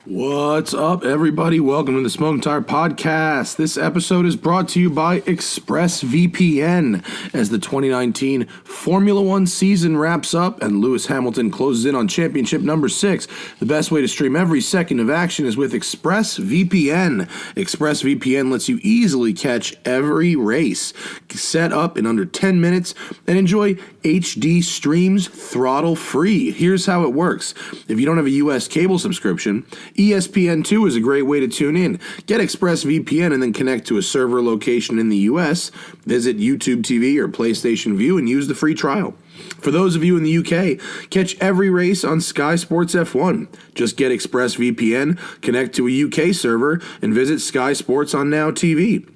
What's up, everybody? Welcome to the Smoking Tire Podcast. This episode is brought to you by ExpressVPN. As the 2019 Formula One season wraps up and Lewis Hamilton closes in on championship number 6, the best way to stream every second of action is with ExpressVPN. ExpressVPN lets you easily catch every race, set up in under 10 minutes, and enjoy HD streams throttle free. Here's how it works. If you don't have a US cable subscription, ESPN2 is a great way to tune in. Get ExpressVPN and then connect to a server location in the US. Visit YouTube TV or PlayStation View and use the free trial. For those of you in the UK, catch every race on Sky Sports F1. Just get ExpressVPN, connect to a UK server, and visit Sky Sports on Now TV.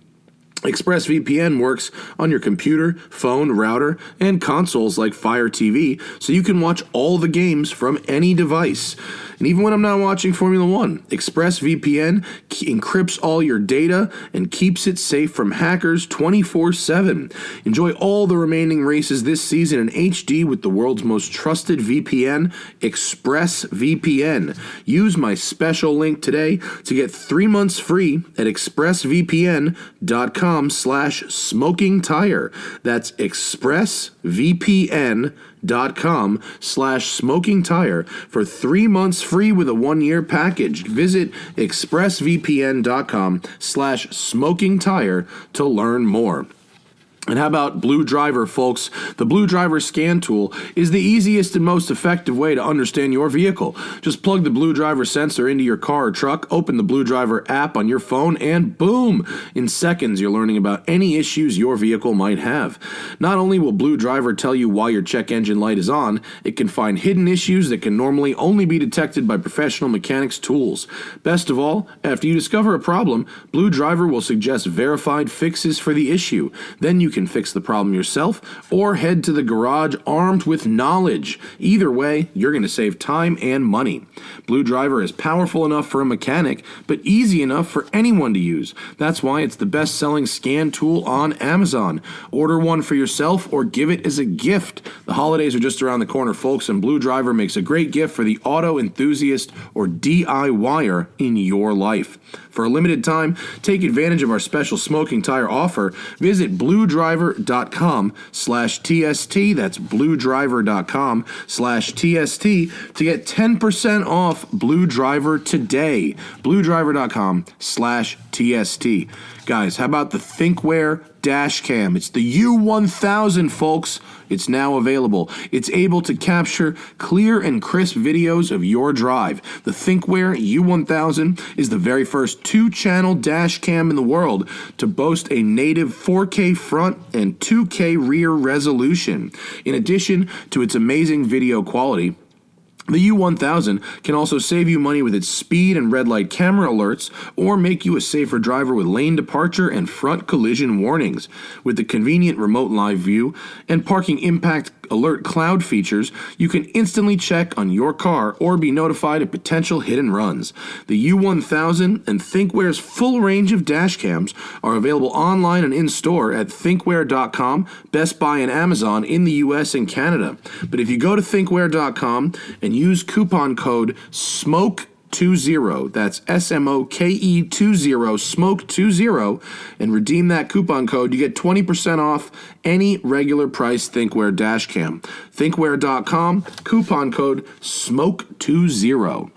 ExpressVPN works on your computer, phone, router, and consoles like Fire TV, so you can watch all the games from any device. And even when I'm not watching Formula One, ExpressVPN encrypts all your data and keeps it safe from hackers 24/7. Enjoy all the remaining races this season in HD with the world's most trusted VPN, ExpressVPN. Use my special link today to get 3 months free at expressvpn.com/smokingtire. That's expressvpn.com/smokingtire for 3 months free with a 1-year package. Visit expressvpn.com/smokingtire to learn more. And how about Blue Driver, folks? The Blue Driver scan tool is the easiest and most effective way to understand your vehicle. Just plug the Blue Driver sensor into your car or truck, open the Blue Driver app on your phone, and boom! In seconds, you're learning about any issues your vehicle might have. Not only will Blue Driver tell you why your check engine light is on, it can find hidden issues that can normally only be detected by professional mechanics' tools. Best of all, after you discover a problem, Blue Driver will suggest verified fixes for the issue. Then you can fix the problem yourself or head to the garage armed with knowledge. Either way, you're going to save time and money. Blue Driver is powerful enough for a mechanic, but easy enough for anyone to use. That's why it's the best-selling scan tool on Amazon. Order one for yourself or give it as a gift. The holidays are just around the corner, folks, and Blue Driver makes a great gift for the auto enthusiast or DIYer in your life. For a limited time, take advantage of our special smoking tire offer. Visit bluedriver.com/TST. That's bluedriver.com/TST to get 10% off Blue Driver today. bluedriver.com/TST. Guys, how about the ThinkWare dash cam? It's the U1000, folks. It's now available. It's able to capture clear and crisp videos of your drive. The ThinkWare U1000 is the very first 2-channel dash cam in the world to boast a native 4K front and 2K rear resolution. In addition to its amazing video quality, the U1000 can also save you money with its speed and red light camera alerts or make you a safer driver with lane departure and front collision warnings. With the convenient remote live view and parking impact alert cloud features, you can instantly check on your car or be notified of potential hit and runs. The U1000 and ThinkWare's full range of dash cams are available online and in-store at thinkware.com, Best Buy, and Amazon in the US and Canada. But if you go to thinkware.com and use coupon code SMOKE20, that's SMOKE20, SMOKE20, and redeem that coupon code, you get 20% off any regular price ThinkWare dash cam. Thinkware.com, coupon code SMOKE20.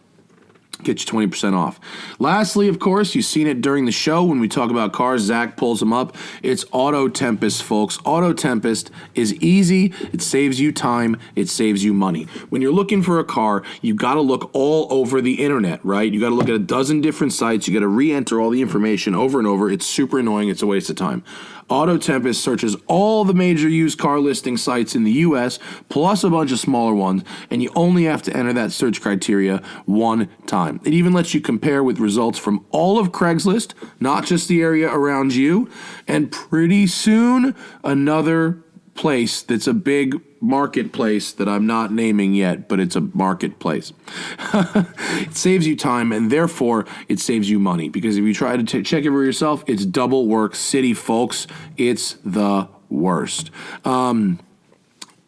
Get you 20% off. Lastly, of course, you've seen it during the show when we talk about cars. Zach pulls them up. It's Auto Tempest, folks. Auto Tempest is easy. It saves you time. It saves you money. When you're looking for a car, you got to look all over the internet, right? You got to look at a dozen different sites. You got to re-enter all the information over and over. It's super annoying. It's a waste of time. Auto Tempest searches all the major used car listing sites in the U.S., plus a bunch of smaller ones, and you only have to enter that search criteria one time. It even lets you compare with results from all of Craigslist, not just the area around you, and pretty soon, another place that's a big marketplace that I'm not naming yet, but it's a marketplace. It saves you time, and therefore it saves you money, because if you try to check it for yourself, it's double work city, folks. It's the worst.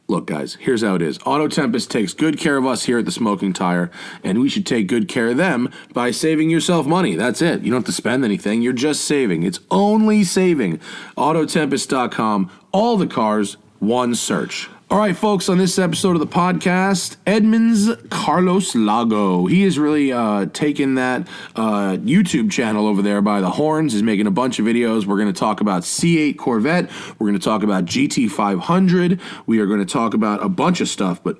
Look, guys, here's how it is. Auto Tempest takes good care of us here at the Smoking Tire, and we should take good care of them by saving yourself money. That's it. You don't have to spend anything. You're just saving. It's only saving. Autotempest.com. All the cars, one search. All right, folks, on this episode of the podcast, Edmunds Carlos Lago. He has really taken that YouTube channel over there by the horns. He's making a bunch of videos. We're going to talk about C8 Corvette. We're going to talk about GT500. We are going to talk about a bunch of stuff, but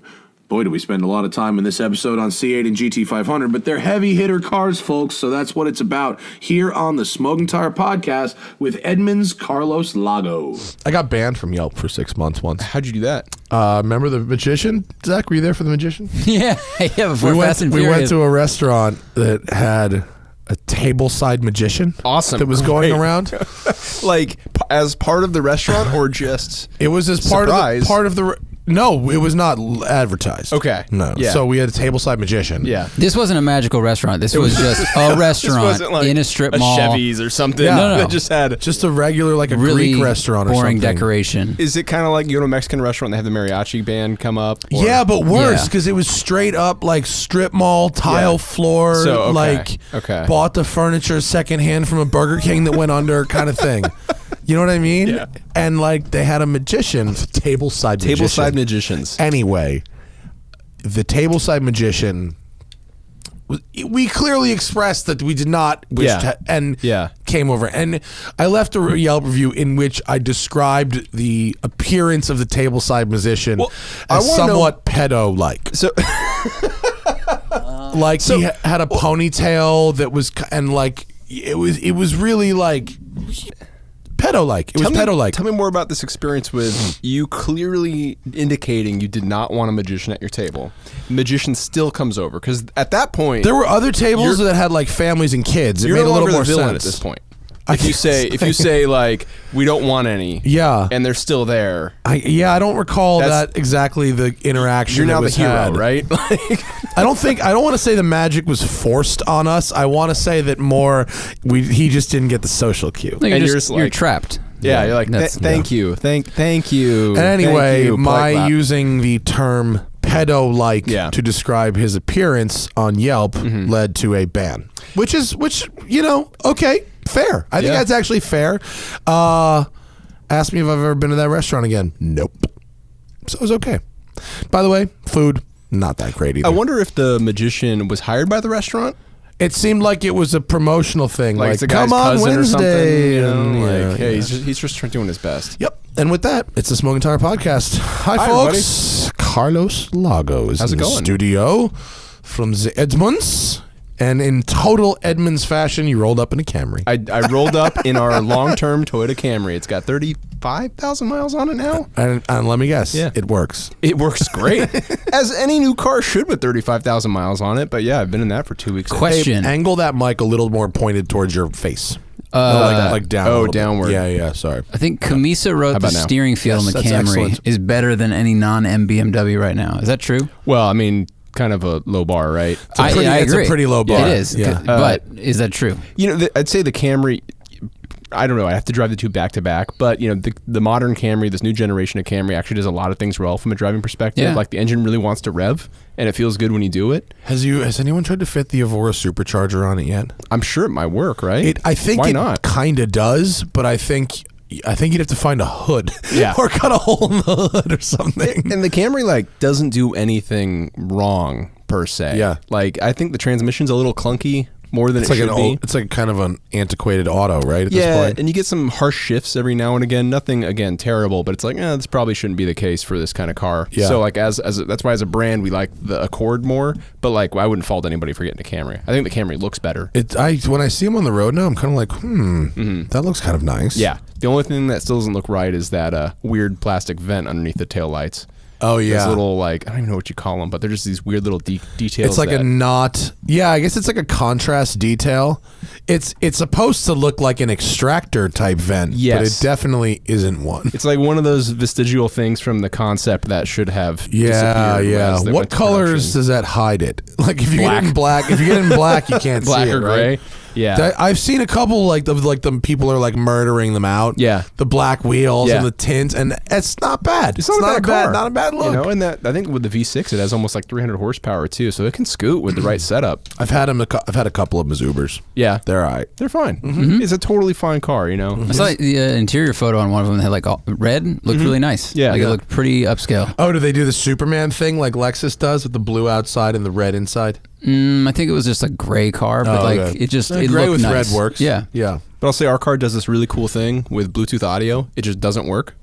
boy, do we spend a lot of time in this episode on C8 and GT500, but they're heavy hitter cars, folks, so that's what it's about here on the Smoking Tire Podcast with Edmunds Carlos Lago. I got banned from Yelp for 6 months once. How'd you do that? Remember the Magician? Zach, were you there for the Magician? Yeah, before Fast and Furious. We went to a restaurant that had a tableside magician. Awesome. That was going around. Like, as part of the restaurant or just It was as part of the... No, it was not advertised. Okay. No. Yeah. So we had a tableside magician. Yeah. This wasn't a magical restaurant. This was just a restaurant wasn't like in a strip a mall. Chevy's or something. Yeah. No. That just had... Just a regular, like a really Greek restaurant or boring something. decoration. Is it kind of like you go to a Mexican restaurant and they have the mariachi band come up? Or? Yeah, but worse, Yeah. because it was straight up like strip mall, tile floor, So, like bought the furniture secondhand from a Burger King that went under kind of thing. You know what I mean? Yeah. And like they had a magician, tableside magicians. Anyway, the tableside magician, we clearly expressed that we did not wish to, came over. And I left a Yelp review in which I described the appearance of the tableside musician as somewhat pedo-like. So... Like he had a ponytail that was, and like it was really like pedo-like. It was pedo-like. Tell me more about this experience with you clearly indicating you did not want a magician at your table. The magician still comes over because at that point there were other tables that had like families and kids. It you're made no a little longer more the villain sense at this point. If you say like we don't want any, and they're still there. I don't recall that exactly the interaction. You're now that the was hero, had. right? I don't want to say the magic was forced on us. I want to say that he just didn't get the social cue. Like and you're trapped. Yeah, you're like thank you. And anyway, my using the term pedo-like to describe his appearance on Yelp led to a ban, which okay. Fair. I think that's actually fair. Ask me if I've ever been to that restaurant again. Nope. So it was okay. By the way, food, not that great either. I wonder if the magician was hired by the restaurant. It seemed like it was a promotional thing. Like it's a guy's come on cousin Wednesday. or something. Hey, he's just doing his best. Yep. And with that, it's the Smoking Tire Podcast. Hi folks. Everybody. Carlos Lago is in the studio from the Edmunds. And in total Edmunds fashion, you rolled up in a Camry. I rolled up in our long-term Toyota Camry. It's got 35,000 miles on it now. And let me guess, it works. It works great. As any new car should with 35,000 miles on it. But yeah, I've been in that for 2 weeks. Question. Hey, angle that mic a little more pointed towards your face. Like down. Oh, downward. Yeah, sorry. I think Camisa wrote the steering feel in the Camry excellent. is better than any non-BMW right now. Is that true? Well, I mean... kind of a low bar, right? I agree. It's a pretty low bar. It is. Yeah. But is that true? I'd say the Camry, I don't know, I have to drive the two back to back, but the modern Camry, this new generation of Camry actually does a lot of things well from a driving perspective. Yeah. Like the engine really wants to rev and it feels good when you do it. Has anyone tried to fit the Evora supercharger on it yet? I'm sure it might work, right? I think Why it not? kind of does, but I think you'd have to find a hood Yeah. or cut a hole in the hood or something. And the Camry doesn't do anything wrong per se. Yeah. I think the transmission's a little clunky more than it should be. It's like kind of an antiquated auto, right? At this point. And you get some harsh shifts every now and again. Nothing, again, terrible, but it's like, this probably shouldn't be the case for this kind of car. Yeah. So that's why as a brand we like the Accord more. But I wouldn't fault anybody for getting a Camry. I think the Camry looks better. When I see them on the road now, I'm kind of like, that looks kind of nice. Yeah. The only thing that still doesn't look right is that weird plastic vent underneath the taillights. Oh yeah, those little I don't even know what you call them, but they're just these weird little details. It's like a knot. Yeah, I guess it's like a contrast detail. It's supposed to look like an extractor type vent, but it definitely isn't one. It's like one of those vestigial things from the concept that should have disappeared. Yeah. What colors does that hide it? Like if you get it in black, you can't black see it, or gray. right? Yeah. I've seen a couple like the people are like murdering them out. Yeah. The black wheels and the tints, and it's not bad. It's not a bad car. Not a bad look. You know, and that I think with the V6 it has almost like 300 horsepower too, so it can scoot with the right setup. I've had a couple of Mazubers. Yeah. They're all right. They're fine. Mm-hmm. It's a totally fine car, you know. I saw the interior photo on one of them that had like all red. Looked really nice. Yeah. Like it looked pretty upscale. Oh, do they do the Superman thing like Lexus does with the blue outside and the red inside? I think it was just a gray car, but it just it gray looked with nice. red works. Yeah. Yeah. But I'll say our car does this really cool thing with Bluetooth audio. It just doesn't work,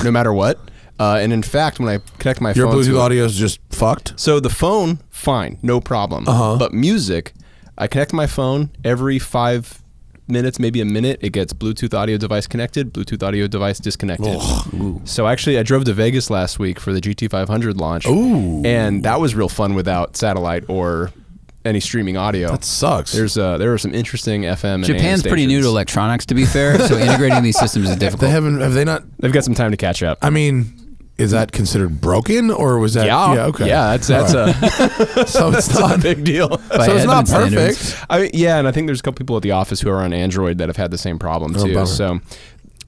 no matter what. And in fact, when I connect my Your phone Bluetooth to audio is just fucked? So the phone, fine, no problem. But music, I connect my phone every 5 minutes, maybe a minute, it gets Bluetooth audio device connected, Bluetooth audio device disconnected. So actually, I drove to Vegas last week for the GT500 launch. And that was real fun without satellite or any streaming audio. That sucks. There are some interesting FM and Japan's AM pretty new to stations. electronics, to be fair, so integrating these systems is difficult. Have they not? They've got some time to catch up. I mean, is that considered broken or was that? Yeah. Okay. Yeah, that's a So it's not a big deal. By So it's not Edmunds standards. perfect. And I think there's a couple people at the office who are on Android that have had the same problem too. bummer. So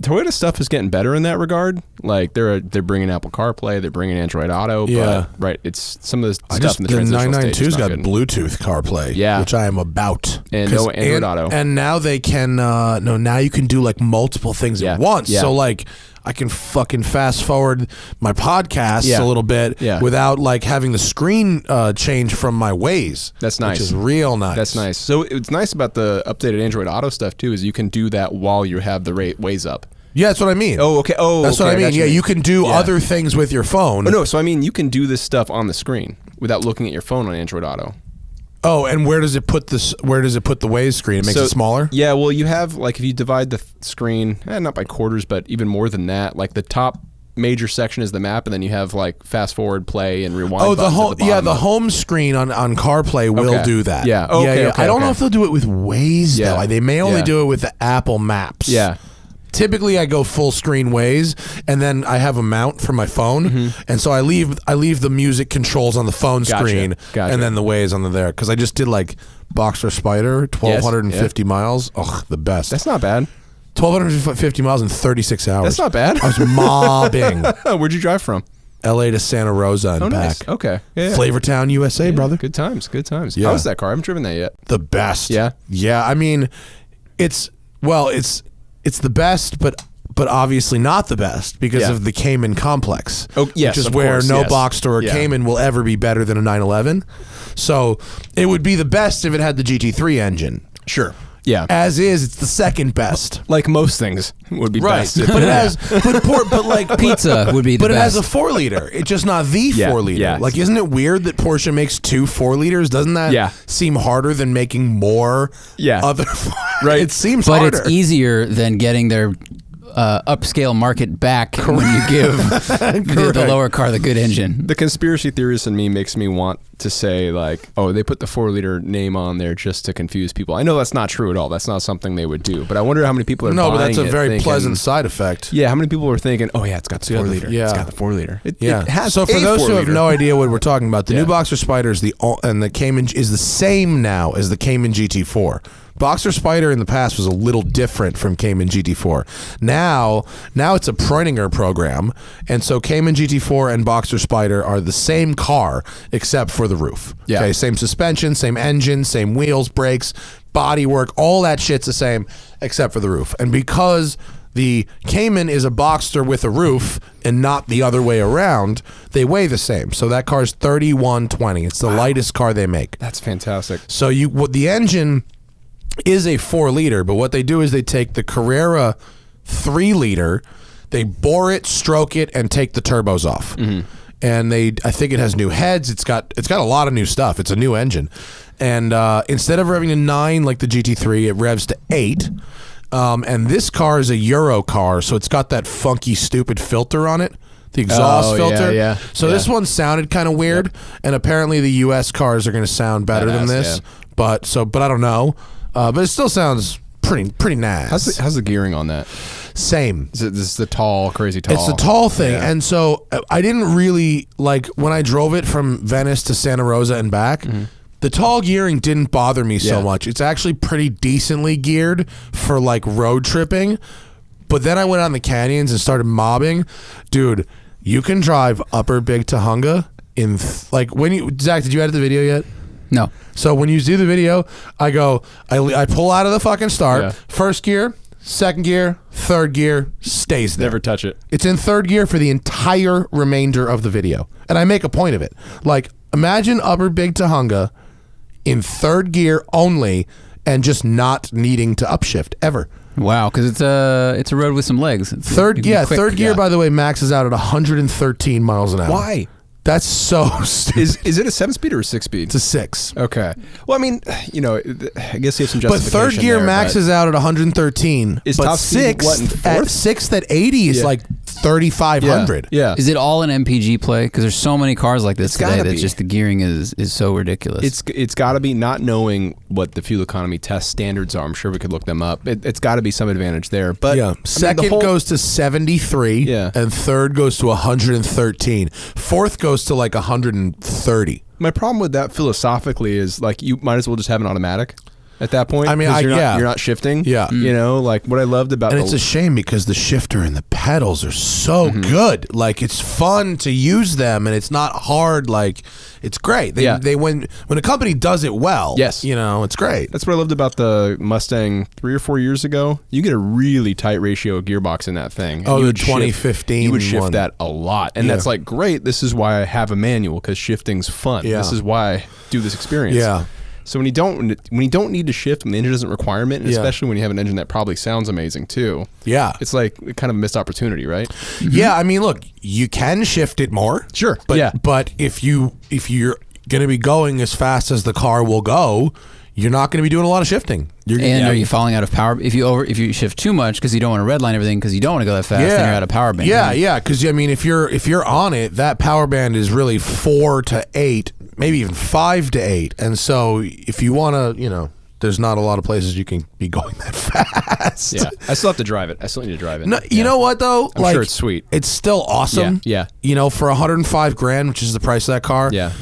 Toyota stuff is getting better in that regard. Like they're bringing Apple CarPlay, they're bringing Android Auto. Yeah. But, right. It's some of the I stuff just, in the the transitional stage. 992's is got not good. Bluetooth CarPlay, Yeah. which I am about. And no Android Auto. And now they can, now you can do like multiple things at once. Yeah. So like, I can fucking fast forward my podcasts Yeah. a little bit Yeah. without like having the screen change from my Waze. That's nice. Which is real nice. That's nice. So it's nice about the updated Android Auto stuff too, is you can do that while you have the Waze up. Yeah, that's what I mean. Oh, okay. Oh, that's okay, what I mean. got Yeah, you can do other things with your phone. Oh, no. So I mean, you can do this stuff on the screen without looking at your phone on Android Auto. Oh, and where does it put this? Where does it put the Waze screen? It makes it smaller. Yeah, well, you have like if you divide the screen, not by quarters, but even more than that. Like the top major section is the map, and then you have like fast forward, play, and rewind. Oh, the home. home. The home screen on CarPlay will do that. Yeah. Okay, I don't know if they'll do it with Waze Yeah. though. They may only Yeah. do it with the Apple Maps. Yeah. Typically, I go full screen Waze, and then I have a mount for my phone, and so I leave the music controls on the phone screen, and then the Waze on there. Because I just did like Boxer Spider, 1,250 miles. Oh, the best. That's not bad. 1,250 miles in 36 hours. That's not bad. I was mobbing Where'd you drive from? L.A. to Santa Rosa and back. Nice. Okay. Yeah. Flavortown, USA, brother. Good times. Good times. Yeah. How's that car? I haven't driven that yet. The best. Yeah? Yeah. I mean, it's the best, but obviously not the best because of the Cayman complex. Oh, yes, which is of where course, no yes. Boxster or Yeah. Cayman will ever be better than a 911. So it would be the best if it had the GT3 engine. Sure. Yeah. As is, it's the second best. Like most things would be best. But it has, but like Pizza would be the But it has best. a 4-liter. It's just not the 4-liter. yeah. Like, isn't it weird that Porsche makes 2 4-liters? Doesn't that seem harder than making more other? Right. It seems But harder. it's easier than getting their upscale market back when you give the lower car the good engine. The conspiracy theorist in me makes me want to say like, oh, they put the 4-liter name on there just to confuse people. I know that's not true at all. That's not something they would do. But I wonder how many people are no, buying but that's a it very thinking, pleasant side effect. Yeah, how many people are thinking, oh yeah, it's got the 4-liter. Yeah. It's got the 4-liter. It has so for a those who have 4-liter. no idea what we're talking about, the new Boxer Spider is and the Cayman is the same now as the Cayman GT4. Boxer Spider in the past was a little different from Cayman GT4. Now it's a Preuninger program, and so Cayman GT4 and Boxer Spider are the same car except for the roof. Yeah. Okay, same suspension, same engine, same wheels, brakes, bodywork, all that shit's the same except for the roof. And because the Cayman is a Boxster with a roof and not the other way around, they weigh the same. So that car's 3120. It's the lightest car they make. That's fantastic. So the engine is a 4-liter, but what they do is they take the Carrera 3-liter, they bore it, stroke it, and take the turbos off. And I think it has new heads. It's got a lot of new stuff. It's a new engine, and instead of revving to 9 like the GT3, it revs to 8. And this car is a Euro car, so it's got that funky, stupid filter on it. The exhaust filter. Yeah. So this one sounded kind of weird, and apparently the U.S. cars are going to sound better than this. Yeah. But I don't know. But it still sounds pretty nice. How's the gearing on that? Same. This is the tall, crazy tall. It's the tall thing, Yeah. and so I didn't really like when I drove it from Venice to Santa Rosa and back. The tall gearing didn't bother me so much. It's actually pretty decently geared for like road tripping. But then I went on the canyons and started mobbing. Dude, you can drive Upper Big Tahunga in like when you Zach, did you edit the video yet? No. So when you do the video, I pull out of the fucking start, first gear, second gear, third gear, stays there. Never touch it. It's in third gear for the entire remainder of the video. And I make a point of it. Like, imagine Upper Big Tahunga in third gear only and just not needing to upshift ever. Wow, because it's a road with some legs. Third gear, by the way, maxes out at 113 miles an hour. Why? That's so stupid. Is it a 7-speed or a 6-speed? It's a 6. Okay. Well, I mean, you know, I guess you have some justification. But third gear there, maxes out at 113. Is but top speed what, in fourth? Sixth at 80 is like 3,500. Yeah. Is it all an MPG play? Because there's so many cars like this today that be. just the gearing is so ridiculous. It's got to be, not knowing what the fuel economy test standards are. I'm sure we could look them up. It's got to be some advantage there. But yeah, second goes to 73, and third goes to 113. Fourth goes to like 130. My problem with that philosophically is like you might as well just have an automatic at that point. I mean, you're not shifting. Yeah. You know, like what I loved about it's a shame because the shifter and the pedals are so good. Like it's fun to use them and it's not hard. Like it's great. They when a company does it well, you know, it's great. That's what I loved about the Mustang 3 or 4 years ago. You get a really tight ratio of gearbox in that thing. Oh, the 2015 you would shift that a lot. And that's like, great, this is why I have a manual, because shifting's fun. Yeah. This is why I do this experience. Yeah. So when you don't need to shift, when the engine doesn't requirement, and especially when you have an engine that probably sounds amazing too. Yeah. It's like kind of a missed opportunity, right? Yeah, I mean, look, you can shift it more. Sure. But if you're going to be going as fast as the car will go, you're not going to be doing a lot of shifting. Are you falling out of power if you shift too much because you don't want to redline everything because you don't want to go that fast? Then you're out of power band. Yeah. Because I mean, if you're on it, that power band is really 4 to 8, maybe even 5 to 8, and so if you want to, you know, there's not a lot of places you can be going that fast. Yeah, I still have to drive it. I still need to drive it. No, you know what though? I'm sure it's sweet. It's still awesome. Yeah. You know, for $105,000, which is the price of that car. Yeah.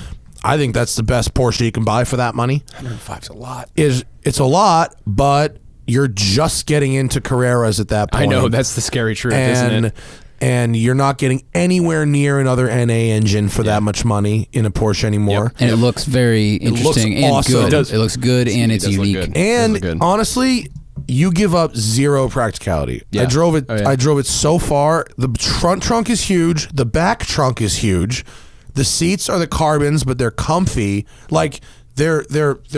I think that's the best Porsche you can buy for that money. 105's a lot. It's a lot, but you're just getting into Carreras at that point. I know, that's the scary truth, isn't it? And you're not getting anywhere near another NA engine for that much money in a Porsche anymore. Yep. And it looks very interesting and awesome. good. It looks good and it's unique. And honestly, you give up zero practicality. Yeah. I drove it. I drove it so far. The front trunk is huge. The back trunk is huge. The seats are the carbons, but they're comfy. Like they're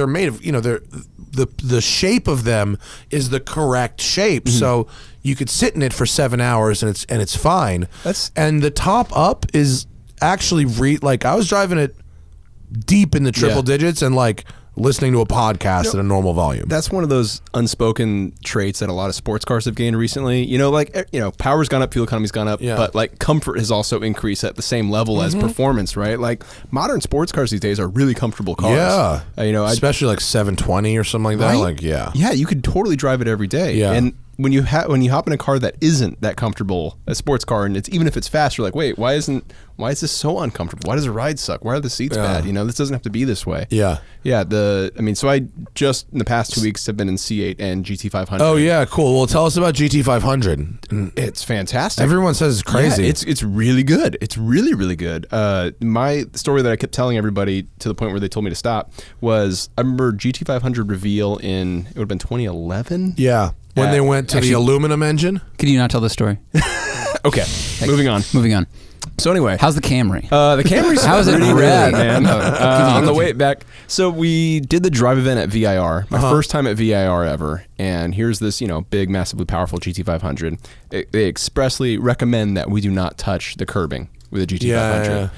made of, you know, the shape of them is the correct shape. So you could sit in it for 7 hours and it's fine. And the top up is actually like I was driving it deep in the triple digits and like listening to a podcast at a normal volume. That's one of those unspoken traits that a lot of sports cars have gained recently. You know, like, you know, power's gone up, fuel economy's gone up, but like comfort has also increased at the same level as performance, right? Like modern sports cars these days are really comfortable cars. Yeah. You know, especially like 720 or something like that. Right? Like, yeah, you could totally drive it every day. Yeah. And when you hop in a car that isn't that comfortable, a sports car, and it's even if it's fast, you're like, wait, why is this so uncomfortable? Why does the ride suck? Why are the seats bad? You know, this doesn't have to be this way. Yeah. Yeah. So I just in the past 2 weeks have been in C8 and GT500. Oh yeah, cool. Well, tell us about GT500. It's fantastic. Everyone says it's crazy. Yeah, it's really good. It's really, really good. My story that I kept telling everybody to the point where they told me to stop was I remember GT500 reveal it would have been 2011. Yeah. When they went to the aluminum engine. Could you not tell the story? Okay, moving on. So anyway, how's the Camry? The Camry's how is it pretty rad, man? On the way back, so we did the drive event at VIR, my first time at VIR ever, and here's this, you know, big, massively powerful GT500. They expressly recommend that we do not touch the curbing with a GT500.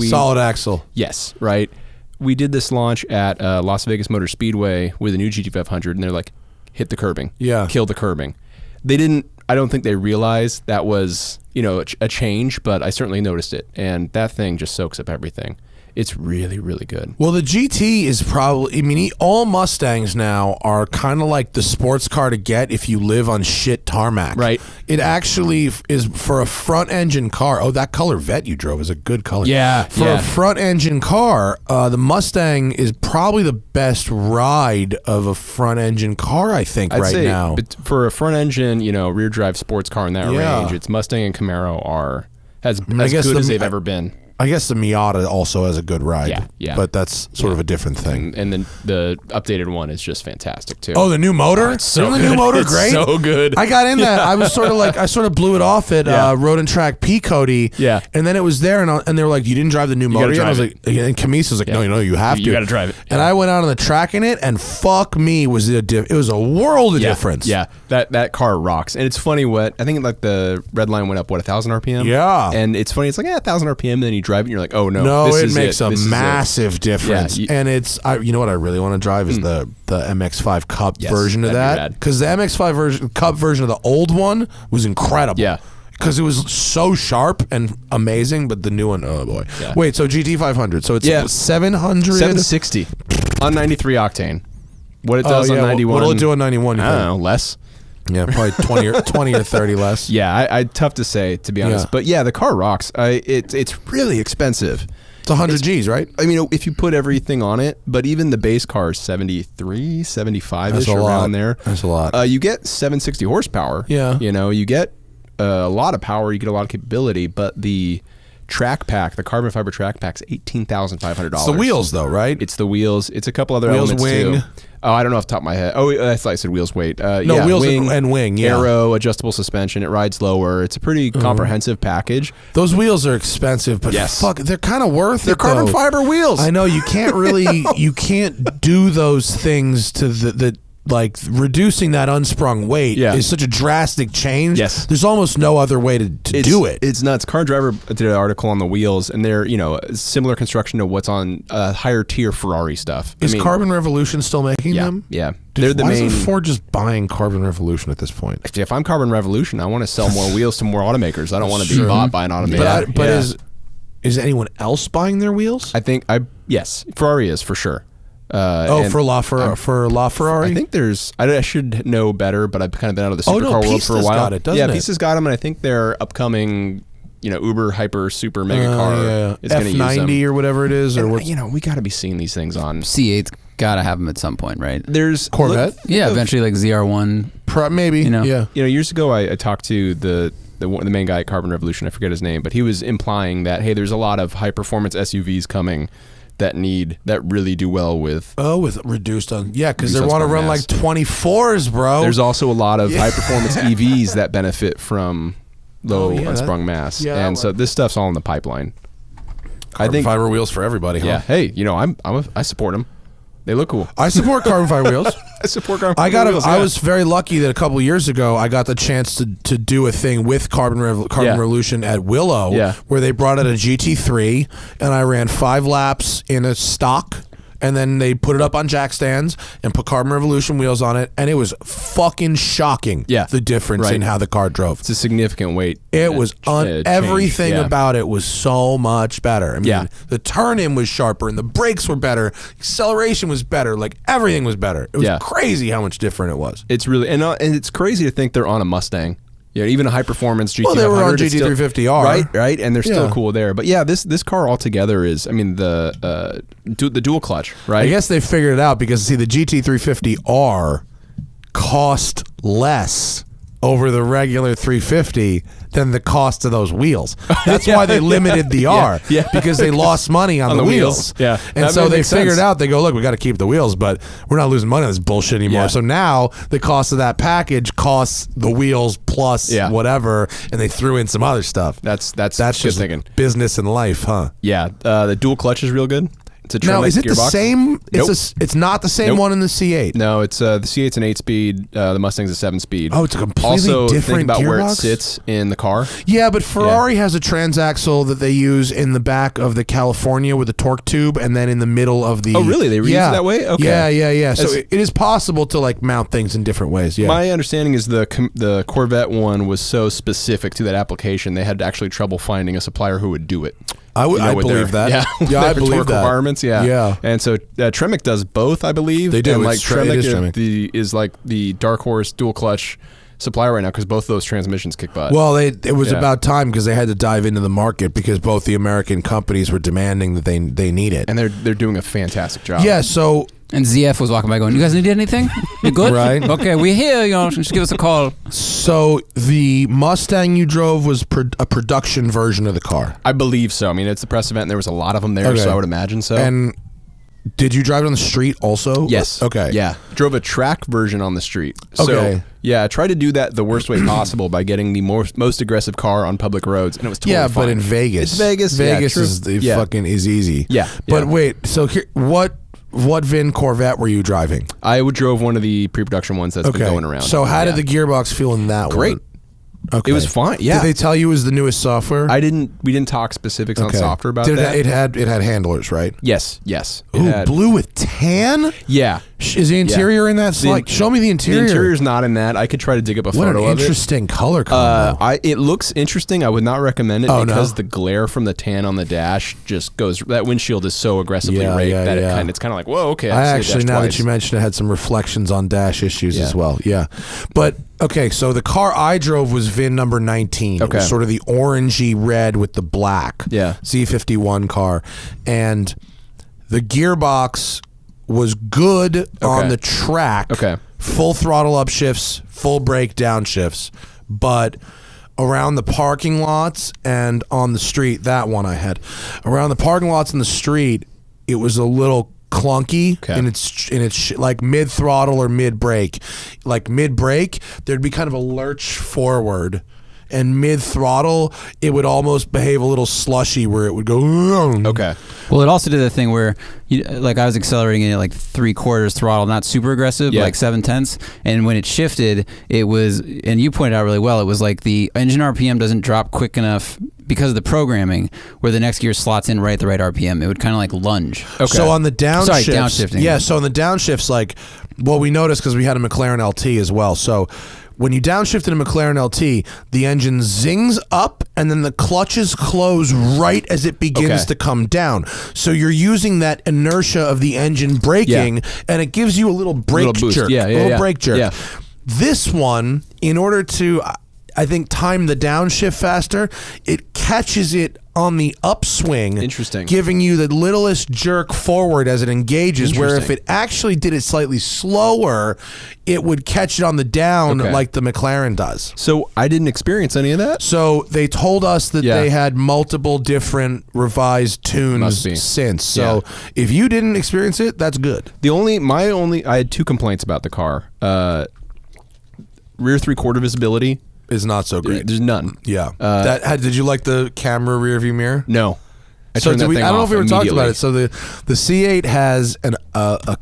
Solid axle. Yes, right. We did this launch at Las Vegas Motor Speedway with a new GT500, and they're like, hit the curbing. Yeah. Kill the curbing. They didn't, I don't think they realized that was, you know, a change, but I certainly noticed it. And that thing just soaks up everything. It's really, really good. Well, the GT is probably, I mean, all Mustangs now are kind of like the sports car to get if you live on shit tarmac. Right. It actually is for a front engine car. Oh, that color Vet you drove is a good color. Yeah. For a front engine car, the Mustang is probably the best ride of a front engine car, I think, I'd right say now. for a front engine, rear drive sports car in that range, it's Mustang and Camaro are as good as they've ever been. I guess the Miata also has a good ride. Yeah. But that's sort of a different thing. And then the updated one is just fantastic too. Oh, the new motor? So Isn't good. the new motor It's great? so good. I got in that. I was sort of like, I sort of blew it off at Road and Track P Cody. Yeah. And then it was there, and they were like, you didn't drive the new motor yet? I was like, and Camise was like, no, you have to. You got to drive it. And I went out on the track in it, and fuck me, was it it was a world of difference. Yeah, that car rocks. And it's funny I think like the red line went up, 1,000 RPM? Yeah. And it's funny, it's like, 1,000 RPM, and then you drive it, and you're like, oh no. No, this it is makes a This is massive difference. Yeah, and it's, you know what I really want to drive is the MX-5 Cup version of that'd be that. rad. Because the MX-5 Cup version of the old one was incredible. Yeah. Because it was so sharp and amazing, but the new one, oh boy. Yeah. Wait, so GT 500. So it's 700? 760 on 93 octane. What it does on 91. What'll it do on 91? I don't know, less. Yeah, probably 20 or 30 less. Yeah, I tough to say, to be honest. Yeah. But yeah, the car rocks. It's really expensive. It's 100 G's, right? I mean, if you put everything on it, but even the base car is 73, 75-ish, around there. That's a lot. You get 760 horsepower. Yeah. You get a lot of power, you get a lot of capability, but the track pack, the carbon fiber track pack's $18,500. It's the wheels, though, right? It's the wheels. It's a couple other Wheels, elements wing. too. Oh, I don't know off the top of my head. Oh, I thought I said wheels, weight. Wheels and wing, yeah. Aero, adjustable suspension. It rides lower. It's a pretty comprehensive package. Those wheels are expensive, but fuck, they're kind of worth it. They're carbon though. fiber wheels. I know you can't really, you can't do those things to the like reducing that unsprung weight is such a drastic change. Yes. There's almost no other way to do it. It's nuts. Car Driver did an article on the wheels, and they're, similar construction to what's on higher tier Ferrari stuff. Is Carbon Revolution still making them? Yeah. They're the main. Why isn't Ford just buying Carbon Revolution at this point? If I'm Carbon Revolution, I want to sell more wheels to more automakers. I don't want to be bought by an automaker. But is anyone else buying their wheels? I think yes, Ferrari is for sure. For LaFerrari? I think there's. I should know better, but I've kind of been out of the supercar world for a while. Got it, doesn't it? Pisa's got them, and I think their upcoming, Uber Hyper Super Mega car is going to use them. F90 or whatever it is, or what? We got to be seeing these things on C8's got to have them at some point, right? There's Corvette. Eventually like ZR1. Maybe. Yeah. Years ago, I talked to the main guy at Carbon Revolution. I forget his name, but he was implying that there's a lot of high performance SUVs coming that really do well with with reduced on because they want to run like 24s, bro. There's also a lot of high performance EVs that benefit from low unsprung mass, and so this stuff's all in the pipeline. I think fiber wheels for everybody. Huh? Yeah. Hey, I support them. They look cool. I support carbon fiber wheels. I support carbon fiber wheels. I was very lucky that a couple years ago I got the chance to do a thing with Carbon Revolution at Willow, where they brought out a GT3, and I ran 5 laps in a stock. And then they put it up on jack stands and put Carbon Revolution wheels on it, and it was fucking shocking. The difference in how the car drove. It's a significant weight. It was everything about it was so much better. I mean, the turn-in was sharper, and the brakes were better. Acceleration was better. Like everything was better. It was crazy how much different it was. It's really and it's crazy to think they're on a Mustang. Yeah, even a high performance GT500. Well, they were on GT350R, right, and they're still cool there. But yeah, this car altogether is, the dual clutch, right? I guess they figured it out because the GT350R cost less over the regular 350 than the cost of those wheels. That's why they limited the R, because they lost money on the wheels. Yeah, and so they figured out, they go, look, we got to keep the wheels, but we're not losing money on this bullshit anymore. Yeah. So now the cost of that package costs the wheels plus whatever, and they threw in some other stuff. That's just thinking. Business and life, huh? Yeah, the dual clutch is real good. It's a now, is it gearbox. The same? Nope. It's not the same one in the C8. No, it's the C8's an 8-speed. The Mustang's a 7-speed. Oh, it's a completely also, different think about gearbox? where it sits in the car. Yeah, but Ferrari has a transaxle that they use in the back of the California with a torque tube, and then in the middle of the. Oh, really? They reuse it that way? Okay. Yeah. So it is possible to mount things in different ways. Yeah. My understanding is the Corvette one was so specific to that application, they had actually trouble finding a supplier who would do it. I believe that. Yeah, I believe torque that. requirements. Yeah. And so Tremec does both, I believe. They do. And like It is Tremec is like the dark horse dual clutch supplier right now because both of those transmissions kick butt. Well, it was about time because they had to dive into the market because both the American companies were demanding that they need it. And they're doing a fantastic job. Yeah, so... And ZF was walking by going, you guys need anything? You good? Right. Okay, we're here. Just give us a call. So the Mustang you drove was a production version of the car? I believe so. I mean, it's a press event and there was a lot of them there, so I would imagine so. And did you drive it on the street also? Yes. Okay. Yeah. Drove a track version on the street. So, okay. Yeah, I tried to do that the worst way possible by getting the most aggressive car on public roads, and it was totally fine. but in Vegas. It's Vegas. Vegas Yeah, is easy. Yeah. But wait, so here, what VIN Corvette were you driving? I drove one of the pre-production ones that's been going around. So how did the gearbox feel in that one? Great. Okay. It was fine. Yeah. Did they tell you it was the newest software? We didn't talk specifics on software about that. It had handlers, right? Yes. Ooh, blue with tan? Yeah. Is the interior in that? Show me the interior. The interior's not in that. I could try to dig up a photo of it. What an interesting color combo. It looks interesting. I would not recommend it because the glare from the tan on the dash just goes. That windshield is so aggressively raked that it's kind of like, whoa, okay. I actually, now that you mentioned it, had some reflections on dash issues as well. Yeah. But, okay, so the car I drove was VIN number 19. Okay. It was sort of the orangey red with the black. Yeah. Z51 car. And the gearbox was good on the track. Okay. Full throttle upshifts, full brake downshifts. But around the parking lots and on the street, that one I had. Around the parking lots and the street, it was a little clunky in its like mid throttle or mid brake. Like mid brake, there'd be kind of a lurch forward. And mid throttle, it would almost behave a little slushy where it would go. Okay. Well, it also did the thing where, like, I was accelerating it at like 3/4 throttle, not super aggressive, like 7/10, and when it shifted, it was, and you pointed out really well, it was like the engine RPM doesn't drop quick enough because of the programming, where the next gear slots in right at the right RPM. It would kind of like lunge. Okay. So on the downshifts, downshifting. Yeah. So on the downshifts, like, well, we noticed because we had a McLaren Lt as well. So when you downshift in a McLaren Lt, the engine zings up and then the clutches close right as it begins to come down. So you're using that inertia of the engine braking, and it gives you a little brake jerk. Brake jerk. Yeah. This one, in order to, I think, time the downshift faster, it catches it on the upswing. Interesting. Giving you the littlest jerk forward as it engages, where if it actually did it slightly slower, it would catch it on the down like the McLaren does. So I didn't experience any of that? So they told us that they had multiple different revised tunes since. So if you didn't experience it, that's good. I had two complaints about the car. Rear 3/4 visibility is not so great. There's none. Yeah. Did you like the camera rear view mirror? No. I don't know if we were talking about it. So the C8 has a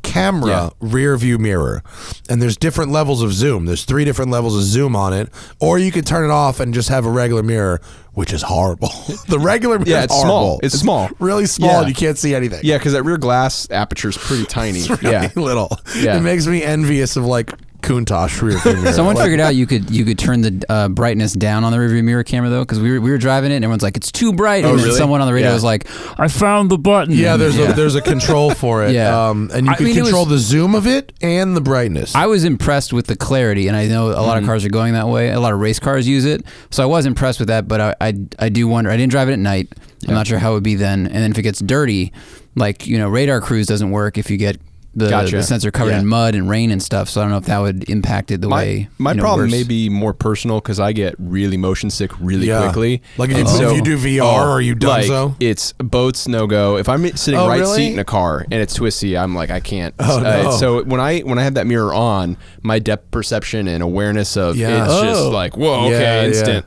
camera rear view mirror, and there's different levels of zoom. There's 3 different levels of zoom on it, or you could turn it off and just have a regular mirror, which is horrible. The regular mirror is horrible. It's small. Really small, and you can't see anything. Yeah, because that rear glass aperture is pretty tiny. It's really little. Yeah. It makes me envious of like Countach rear view mirror. Someone figured out you could turn the brightness down on the rearview mirror camera though, because we were driving it and everyone's like, it's too bright. And then someone on the radio was like, I found the button. Yeah, there's a control for it. And you can control the zoom of it and the brightness. I was impressed with the clarity, and I know a lot of cars are going that way. A lot of race cars use it, so I was impressed with that. But I do wonder. I didn't drive it at night. I'm not sure how it would be then. And then if it gets dirty, like radar cruise doesn't work if you get the sensor covered in mud and rain and stuff, so I don't know if that would impact it the way. My problem may be more personal because I get really motion sick really quickly. Like if you do VR or you don't, so it's boats no go. If I'm sitting seat in a car and it's twisty, I'm like I can't. So when I have that mirror on, my depth perception and awareness of it's just like whoa, instant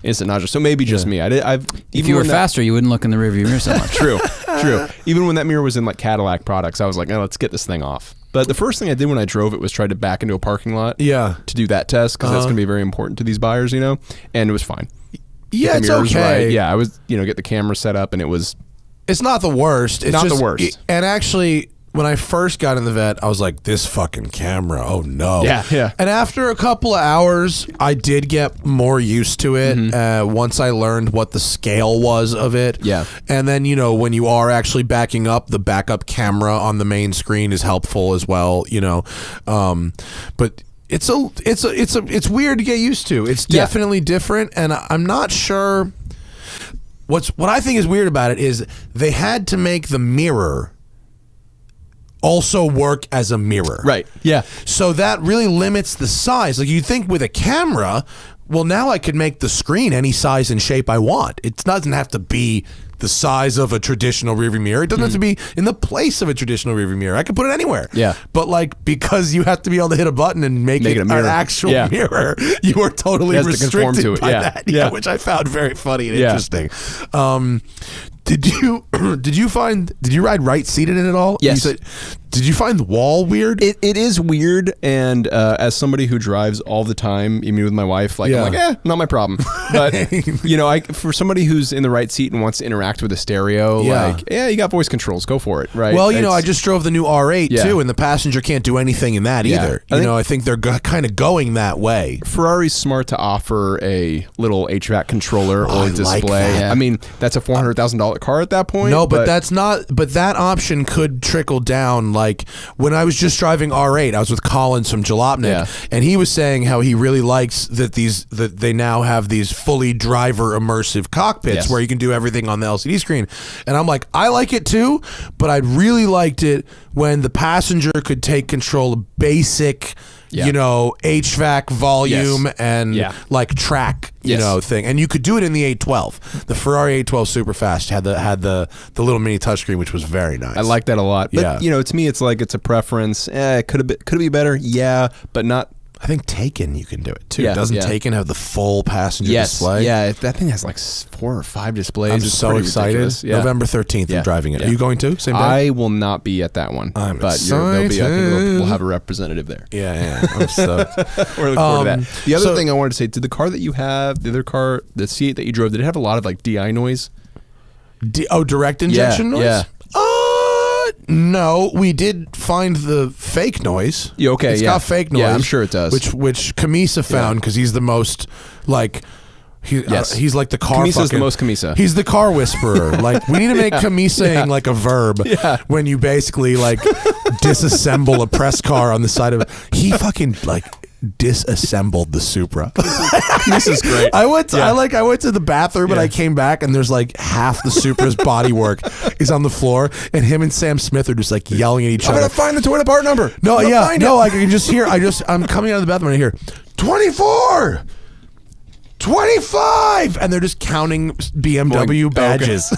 instant nausea. So maybe just me. If you were faster, you wouldn't look in the rearview mirror so much. True. Even when that mirror was in like Cadillac products, I was like, let's get this thing off. But the first thing I did when I drove it was try to back into a parking lot to do that test, because that's going to be very important to these buyers, and it was fine. Yeah, it's okay. Right. Yeah, I was, get the camera set up, and it's not the worst. It's not the worst. And actually, when I first got in the vet, I was like, this fucking camera, oh no. Yeah. And after a couple of hours, I did get more used to it once I learned what the scale was of it. Yeah. And then, when you are actually backing up, the backup camera on the main screen is helpful as well, but it's weird to get used to. It's definitely different, and I'm not sure. What I think is weird about it is they had to make the mirror also work as a mirror. Right. Yeah. So that really limits the size. Like, you'd think with a camera, well, now I could make the screen any size and shape I want. It doesn't have to be the size of a traditional rearview mirror. It doesn't have to be in the place of a traditional rearview mirror. I can put it anywhere. Yeah. But because you have to be able to hit a button and make it an actual mirror, you are totally restricted by that. Yeah, which I found very funny and interesting. Did you ride right seated in it all? Yes. Did you find the wall weird? It is weird, and as somebody who drives all the time, even with my wife, I'm like, not my problem. But for somebody who's in the right seat and wants to interact with the stereo, you got voice controls, go for it, right? Well, I just drove the new R8 too, and the passenger can't do anything in that either. I think they're kind of going that way. Ferrari's smart to offer a little HVAC controller or display. Like that. I mean, that's a $400,000 car at that point. No, but that's not. But that option could trickle down. Like when I was just driving R8, I was with Collins from Jalopnik, and he was saying how he really likes that they now have these fully driver immersive cockpits where you can do everything on the LCD screen. And I'm like, I like it too, but I really liked it when the passenger could take control of basic. HVAC volume and track, thing, and you could do it in the 812. The Ferrari 812 Superfast had the little mini touchscreen, which was very nice. I like that a lot. But to me, it's like it's a preference. It could be better, but not. I think Taken you can do it too. Doesn't Taken have the full passenger display? Yeah, that thing has like 4 or 5 displays. I'm so excited. November 13th, I'm driving it. Are you going to? Same day? I will not be at that one. I'm excited. I think we'll have a representative there. Yeah. I'm stoked. We're looking forward to that. The other thing I wanted to say, did the car that you have, the other car, the C8 that you drove, did it have a lot of like DI noise? Direct injection noise? Yeah. No, we did find the fake noise. It's got fake noise. Yeah, I'm sure it does. Which Camisa found because he's the most like. He's like the car. Camisa's the most Camisa. He's the car whisperer. Like we need to make Camisaing like a verb. Yeah. When you basically like disassemble a press car on the side of it. He fucking like disassembled the Supra. This is great. I went to the bathroom and I came back and there's like half the Supra's bodywork is on the floor and him and Sam Smith are just like yelling at each other. I'm gonna find the toilet part number. I can just hear. I'm coming out of the bathroom and I hear 24. 25, and they're just counting BMW badges.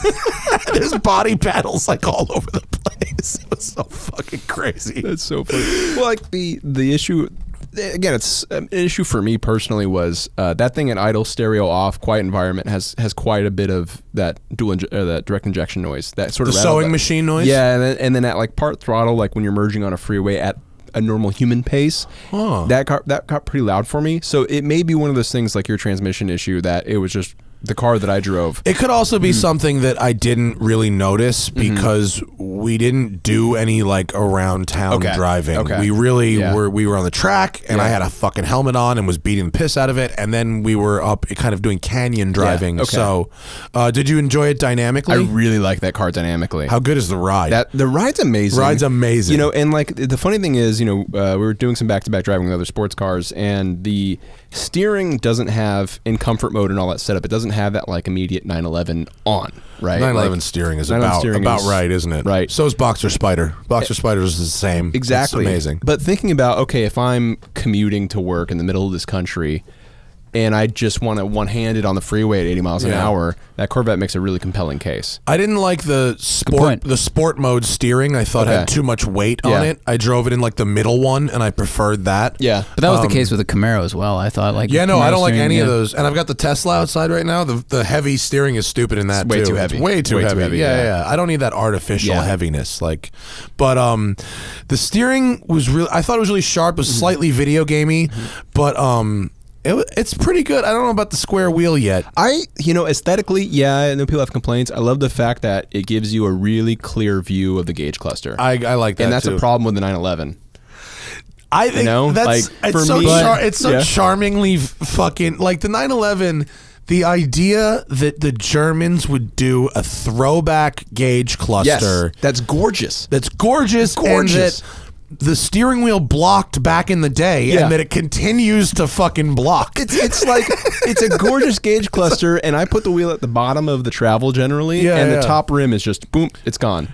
There's body panels like all over the place. It was so fucking crazy. That's so funny. Well, like the issue. Again, it's an issue for me personally was that thing at idle, stereo off, quiet environment has quite a bit of that that direct injection noise. That sort of sewing machine noise. Yeah, and then at like part throttle, like when you're merging on a freeway at a normal human pace, that got pretty loud for me. So it may be one of those things like your transmission issue that it was just the car that I drove. It could also be something that I didn't really notice because we didn't do any like around town driving. Okay. We really were on the track and I had a fucking helmet on and was beating the piss out of it. And then we were up kind of doing canyon driving. Okay. So did you enjoy it dynamically? I really like that car dynamically. How good is the ride? The ride's amazing. Ride's amazing. And like the funny thing is, we were doing some back-to-back driving with other sports cars and the steering doesn't have in comfort mode and all that setup. It doesn't have that like immediate 911 on, right? 911 steering is about right, isn't it? Right. So is Boxer Spider. Boxer Spider is the same. Exactly. It's amazing. But thinking about, if I'm commuting to work in the middle of this country and I just want to one-handed on the freeway at 80 miles an hour, that Corvette makes a really compelling case. I didn't like the sport mode steering. I thought it had too much weight on it. I drove it in like the middle one, and I preferred that. Yeah. But that was the case with the Camaro as well. I thought like I don't like any of those. And I've got the Tesla outside right now. The heavy steering is stupid in that it's way too. Too heavy. It's way too heavy. Yeah. I don't need that artificial heaviness. But the steering was really. I thought it was really sharp. It was slightly video gamey, but It's pretty good. I don't know about the square wheel yet. Aesthetically, yeah, I know people have complaints. I love the fact that it gives you a really clear view of the gauge cluster. I like that, and that's too. a problem with the 911. I think that's it's so charmingly fucking like the 911. The idea that the Germans would do a throwback gauge cluster. Yes, that's gorgeous. That's gorgeous. And that the steering wheel blocked back in the day, and that it continues to fucking block. It's like it's a gorgeous gauge cluster, and I put the wheel at the bottom of the travel generally, and the top rim is just boom, it's gone.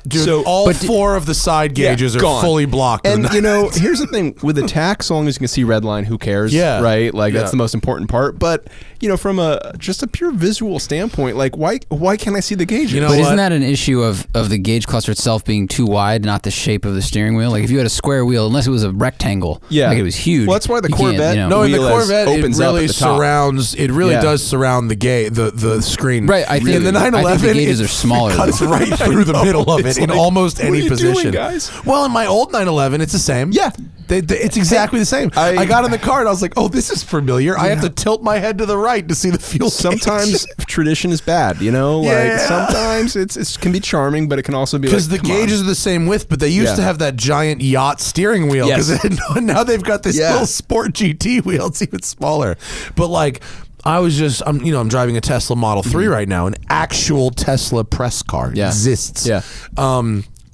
Dude, so all four of the side gauges are gone. fully blocked. And here's the thing with the tack, so long as you can see red line, who cares? Yeah, right. Like that's the most important part. But from just a pure visual standpoint, like why can't I see the gauges? But isn't that an issue of the gauge cluster itself being too wide, not the shape of the steering wheel? Like if you had a square wheel, unless it was a rectangle, like it was huge. Well, that's why the Corvette. No, in the Corvette, it really surrounds. It really does surround the screen. Right. I think in the 911, I think the gauges are smaller. It cuts right through the middle of it in almost any position. Doing, guys? Well, in my old 911, it's the same. Yeah. It's exactly the same. I got in the car and I was like, oh, this is familiar. I have to tilt my head to the right to see the fuel. Sometimes tradition is bad, sometimes it can be charming, but it can also be because the gauges are the same width, but they used to have that giant yacht steering wheel because now they've got this little sport GT wheel. It's even smaller. But I'm driving a Tesla Model 3 right now. An actual Tesla press car exists. Yeah.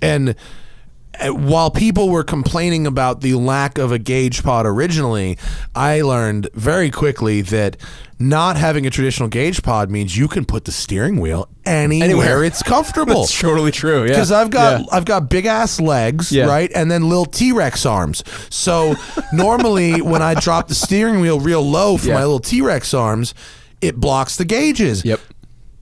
And while people were complaining about the lack of a gauge pod originally, I learned very quickly that not having a traditional gauge pod means you can put the steering wheel anywhere it's comfortable. That's totally true. Yeah, because I've got big ass legs, right, and then little T-Rex arms. So normally when I drop the steering wheel real low for my little T-Rex arms, it blocks the gauges. Yep.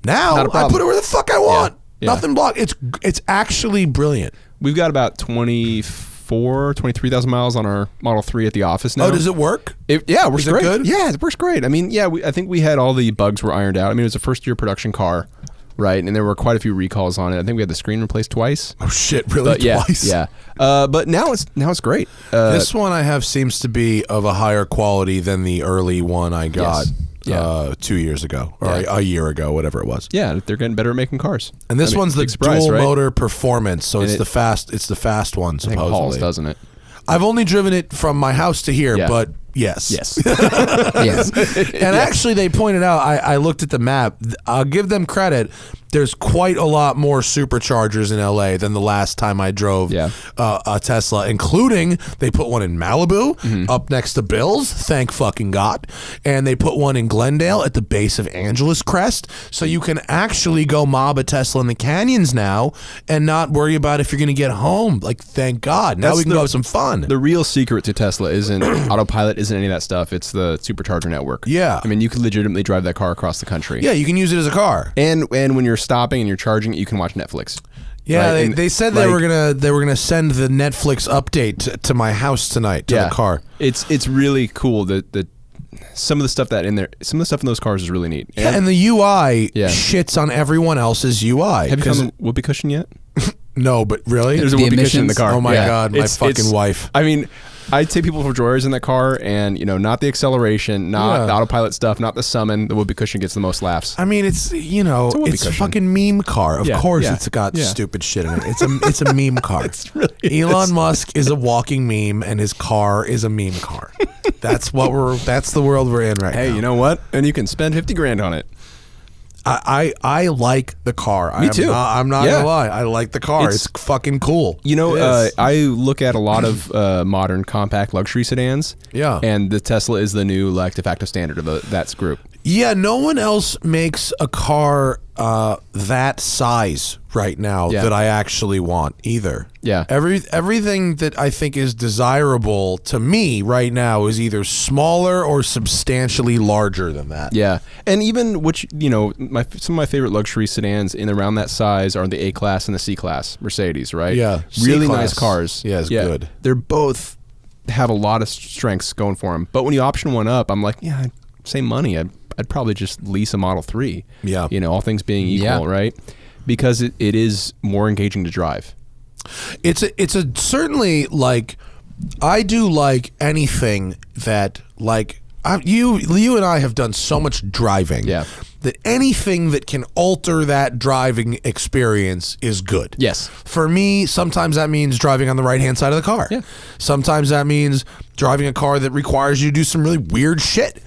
Now I put it where the fuck I want. Yeah. Nothing blocked. It's actually brilliant. We've got about 23,000 miles on our Model 3 at the office now. Oh, does it work? It works great. Good? Yeah, it works great. I mean, I think we had all the bugs were ironed out. I mean, it was a first-year production car, right? And there were quite a few recalls on it. I think we had the screen replaced twice. Oh shit, really? Twice? Yeah. But now it's great. This one I have seems to be of a higher quality than the early one I got. Yes. 2 years ago or a year ago, whatever it was. Yeah, they're getting better at making cars. And this one's the dual motor performance, so and it's the fast one supposedly. I think hauls, doesn't it? I've only driven it from my house to here, but yes. Yes. And actually they pointed out, I looked at the map, I'll give them credit, there's quite a lot more superchargers in LA than the last time I drove a Tesla, including they put one in Malibu up next to Bill's, thank fucking God, and they put one in Glendale at the base of Angeles Crest, so you can actually go mob a Tesla in the canyons now and not worry about if you're going to get home. Like, thank God. Now we can go have some fun. The real secret to Tesla isn't autopilot, isn't any of that stuff. It's the supercharger network. Yeah. I mean, you could legitimately drive that car across the country. Yeah, you can use it as a car. And when you're stopping and you're charging it, you can watch Netflix. Yeah, right? they said they were gonna send the Netflix update to my house tonight to the car. It's really cool that some of the stuff in those cars is really neat. And the UI shits on everyone else's UI. Have you found the whoopee cushion yet? No, but really? There's a whoopee cushion in the car. Oh my God, my fucking wife. I mean, I take people for joyers in that car, and not the acceleration, not the autopilot stuff, not the summon. The whoopee cushion gets the most laughs. I mean, it's a fucking meme car. Of course, it's got stupid shit in it. It's a meme car. Elon Musk is a walking meme, and his car is a meme car. That's the world we're in right now. Hey, you know what? And you can spend $50,000 on it. I like the car. Me too. I'm not gonna lie. I like the car. It's fucking cool. I look at a lot of modern compact luxury sedans. Yeah. And the Tesla is the new de facto standard of that group. Yeah, no one else makes a car that size right now that I actually want either. Yeah. Everything that I think is desirable to me right now is either smaller or substantially larger than that. Yeah. And even some of my favorite luxury sedans in around that size are the A-Class and the C-Class Mercedes, right? Yeah. Really nice cars. Yeah, it's good. They're both have a lot of strengths going for them. But when you option one up, I'm like, same money. I'd probably just lease a Model 3. Yeah. All things being equal, right? Because it is more engaging to drive. It's certainly I do like anything that you and I have done so much driving. Yeah. That anything that can alter that driving experience is good. Yes. For me, sometimes that means driving on the right-hand side of the car. Yeah. Sometimes that means driving a car that requires you to do some really weird shit.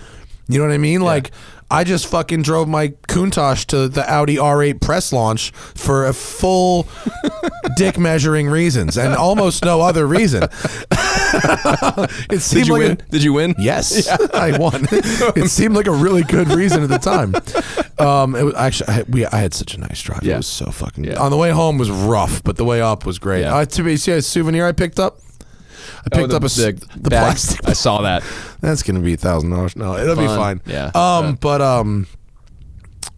You know what I mean? Yeah. Like, I just fucking drove my Countach to the Audi R8 press launch for a full dick measuring reasons and almost no other reason. It seemed Did you like win? Did you win? Yes, I won. It seemed like a really good reason at the time. It was actually I had such a nice drive. Yeah. It was so fucking. Yeah. On the way home was rough, but the way up was great. Yeah. See a souvenir I picked up. I picked up the bag. plastic. I saw that. That's gonna be $1,000. No, it'll be fine. Yeah.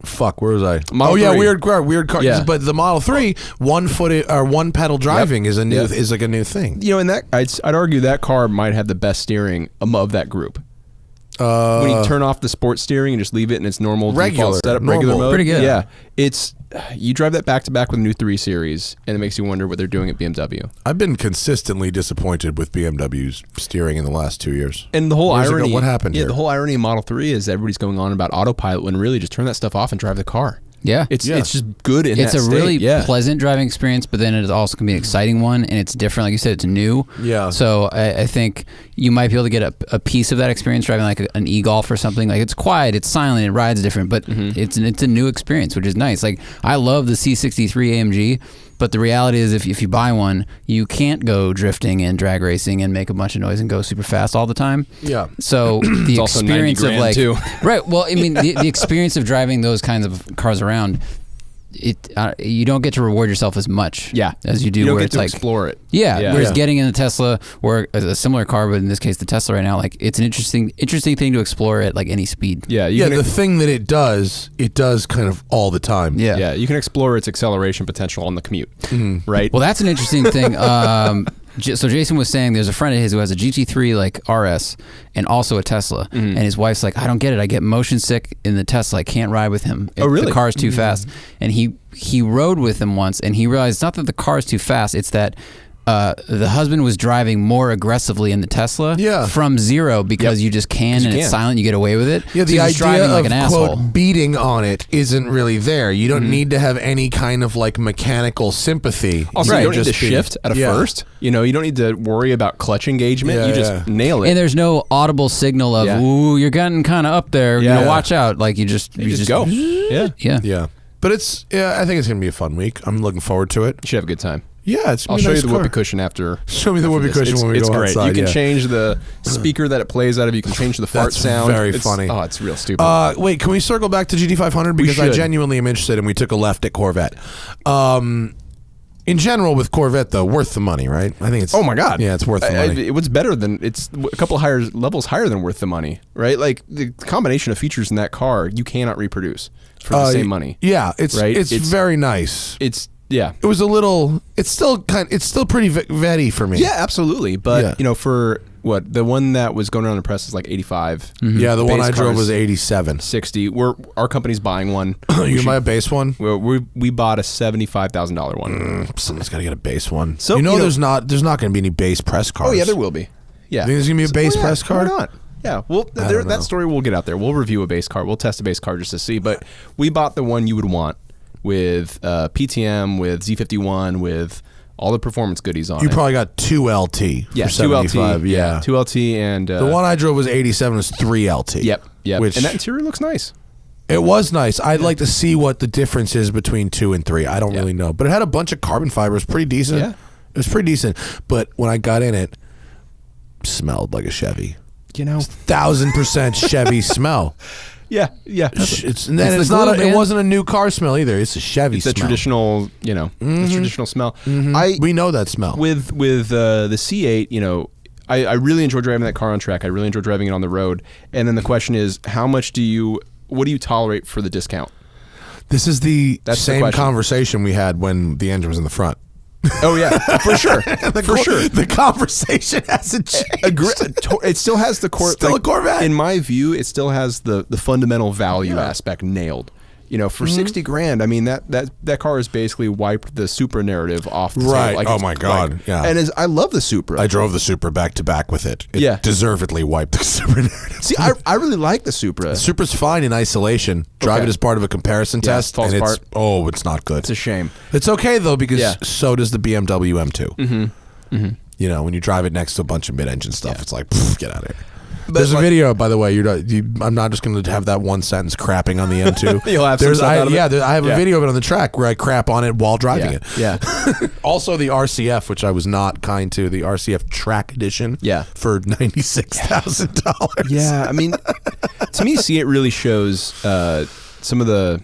Fuck, where was I? Model 3. Weird car. Yeah. But the Model 3, one pedal driving is a new is like a new thing. You know, and that I'd argue that car might have the best steering of that group. When you turn off the sports steering and just leave it in its normal Regular, default setup, normal. regular mode, Pretty good. Yeah, you drive that back to back with the new 3 Series, and it makes you wonder what they're doing at BMW. I've been consistently disappointed with BMW's steering in the last 2 years. And the whole irony, what happened yeah, here? the whole irony of Model 3 is everybody's going on about autopilot when really just turn that stuff off and drive the car. Yeah. It's just good in It's that a state. really Yeah. pleasant driving experience, but then it also can be an exciting one, and it's different. Like you said, it's new. Yeah. So I think you might be able to get a piece of that experience driving like an e-Golf or something. Like it's quiet, it's silent, it rides different, but it's a new experience, which is nice. Like I love the C63 AMG, but the reality is if you buy one, you can't go drifting and drag racing and make a bunch of noise and go super fast all the time. Yeah. So the also experience of $90,000 like too. right. Well, I mean the experience of driving those kinds of cars around. You don't get to reward yourself as much as you do You don't where get it's to like explore it. whereas getting in a Tesla or a similar car, but in this case the Tesla right now, like it's an interesting thing to explore at like any speed. The thing that it does kind of all the time. Yeah, you can explore its acceleration potential on the commute, right? Well, that's an interesting thing. So Jason was saying there's a friend of his who has a GT3 like RS and also a Tesla, and his wife's like, I don't get it. I get motion sick in the Tesla. I can't ride with him. Oh, really? The car's too fast. And he rode with him once, and he realized it's not that the car's too fast. It's that the husband was driving more aggressively in the Tesla from zero because you just can, and it's silent. You get away with it. Yeah, so the he's just idea driving like of an asshole. quote beating on it isn't really there. You don't need to have any kind of like mechanical sympathy. Also, you don't need to just shift at a first. You know, you don't need to worry about clutch engagement. You just nail it. And there's no audible signal of, ooh, you're getting kind of up there. You know, watch out. Like you just go. Yeah. But I think it's going to be a fun week. I'm looking forward to it. You should have a good time. Yeah, I'll show you the whoopee cushion after. Show me the whoopee cushion when we it's go great. outside. You can change the speaker that it plays out of. You can change the fart That's sound. very funny. Oh, it's real stupid. Wait, can we circle back to GT500 because I genuinely am interested, and we took a left at Corvette. In general, with Corvette though, worth the money, right? I think it's. Oh my god! Yeah, it's worth the money. It was better than it's a couple of higher levels higher than worth the money, right? Like the combination of features in that car, you cannot reproduce for the same money. Yeah, it's very nice. It was a little. It's still pretty vetty for me. Yeah, absolutely. But you know, for what the one that was going around the press is like 85. Yeah, the one I drove cars, was 87. 60. Our company's buying one. You can buy a base one. We bought a $75,000 one. Someone's got to get a base one. So you know there's not going to be any base press cars. Oh yeah, there will be. Yeah, you think there's going to be a base press car? Why not? Yeah, well, that story will get out there. We'll review a base car. We'll test a base car just to see. But we bought the one you would want with PTM, with Z51, with all the performance goodies on it. You probably got 2 LT for 75. 2 LT. Yeah, 2 LT and... the one I drove was 87, was 3 LT. Yep. And Which, that interior looks nice. It was nice. I'd like to see what the difference is between 2 and 3. I don't really know. But it had a bunch of carbon fiber. It was pretty decent. Yeah. It was pretty decent. But when I got in it, smelled like a Chevy. You know? 1,000% Chevy smell. Yeah. It's not. It wasn't a new car smell either. It's a Chevy smell. It's a traditional, the traditional smell. We know that smell. With the C8, I really enjoy driving that car on track. I really enjoy driving it on the road. And then the question is, what do you tolerate for the discount? This is the That's same the conversation we had when the engine was in the front. Oh yeah, for sure, for sure. The conversation hasn't changed. It still has the still a Corvette. In my view, it still has the fundamental value aspect nailed. You know, for 60 grand, I mean that car has basically wiped the Supra narrative off the Right. table. Like, Oh my God. like- Yeah. And I love the Supra. I drove the Supra back to back with it. It Yeah. deservedly wiped the Supra narrative. See, I really like the Supra. The Supra's fine in isolation. Drive Okay. it as part of a comparison Yeah, test, falls and apart. it's not good. It's a shame. It's okay though because Yeah. so does the BMW M2. You know, when you drive it next to a bunch of mid-engine stuff, it's like, pff, get out of here. There's a video, by the way. I'm not just going to have that one sentence crapping on the M2. You'll have some stuff out of it? I have a video of it on the track where I crap on it while driving it. Yeah. Also, the RCF, which I was not kind to, the RCF Track Edition. Yeah. For $96,000. Yeah, I mean, to me, C8 really shows some of the,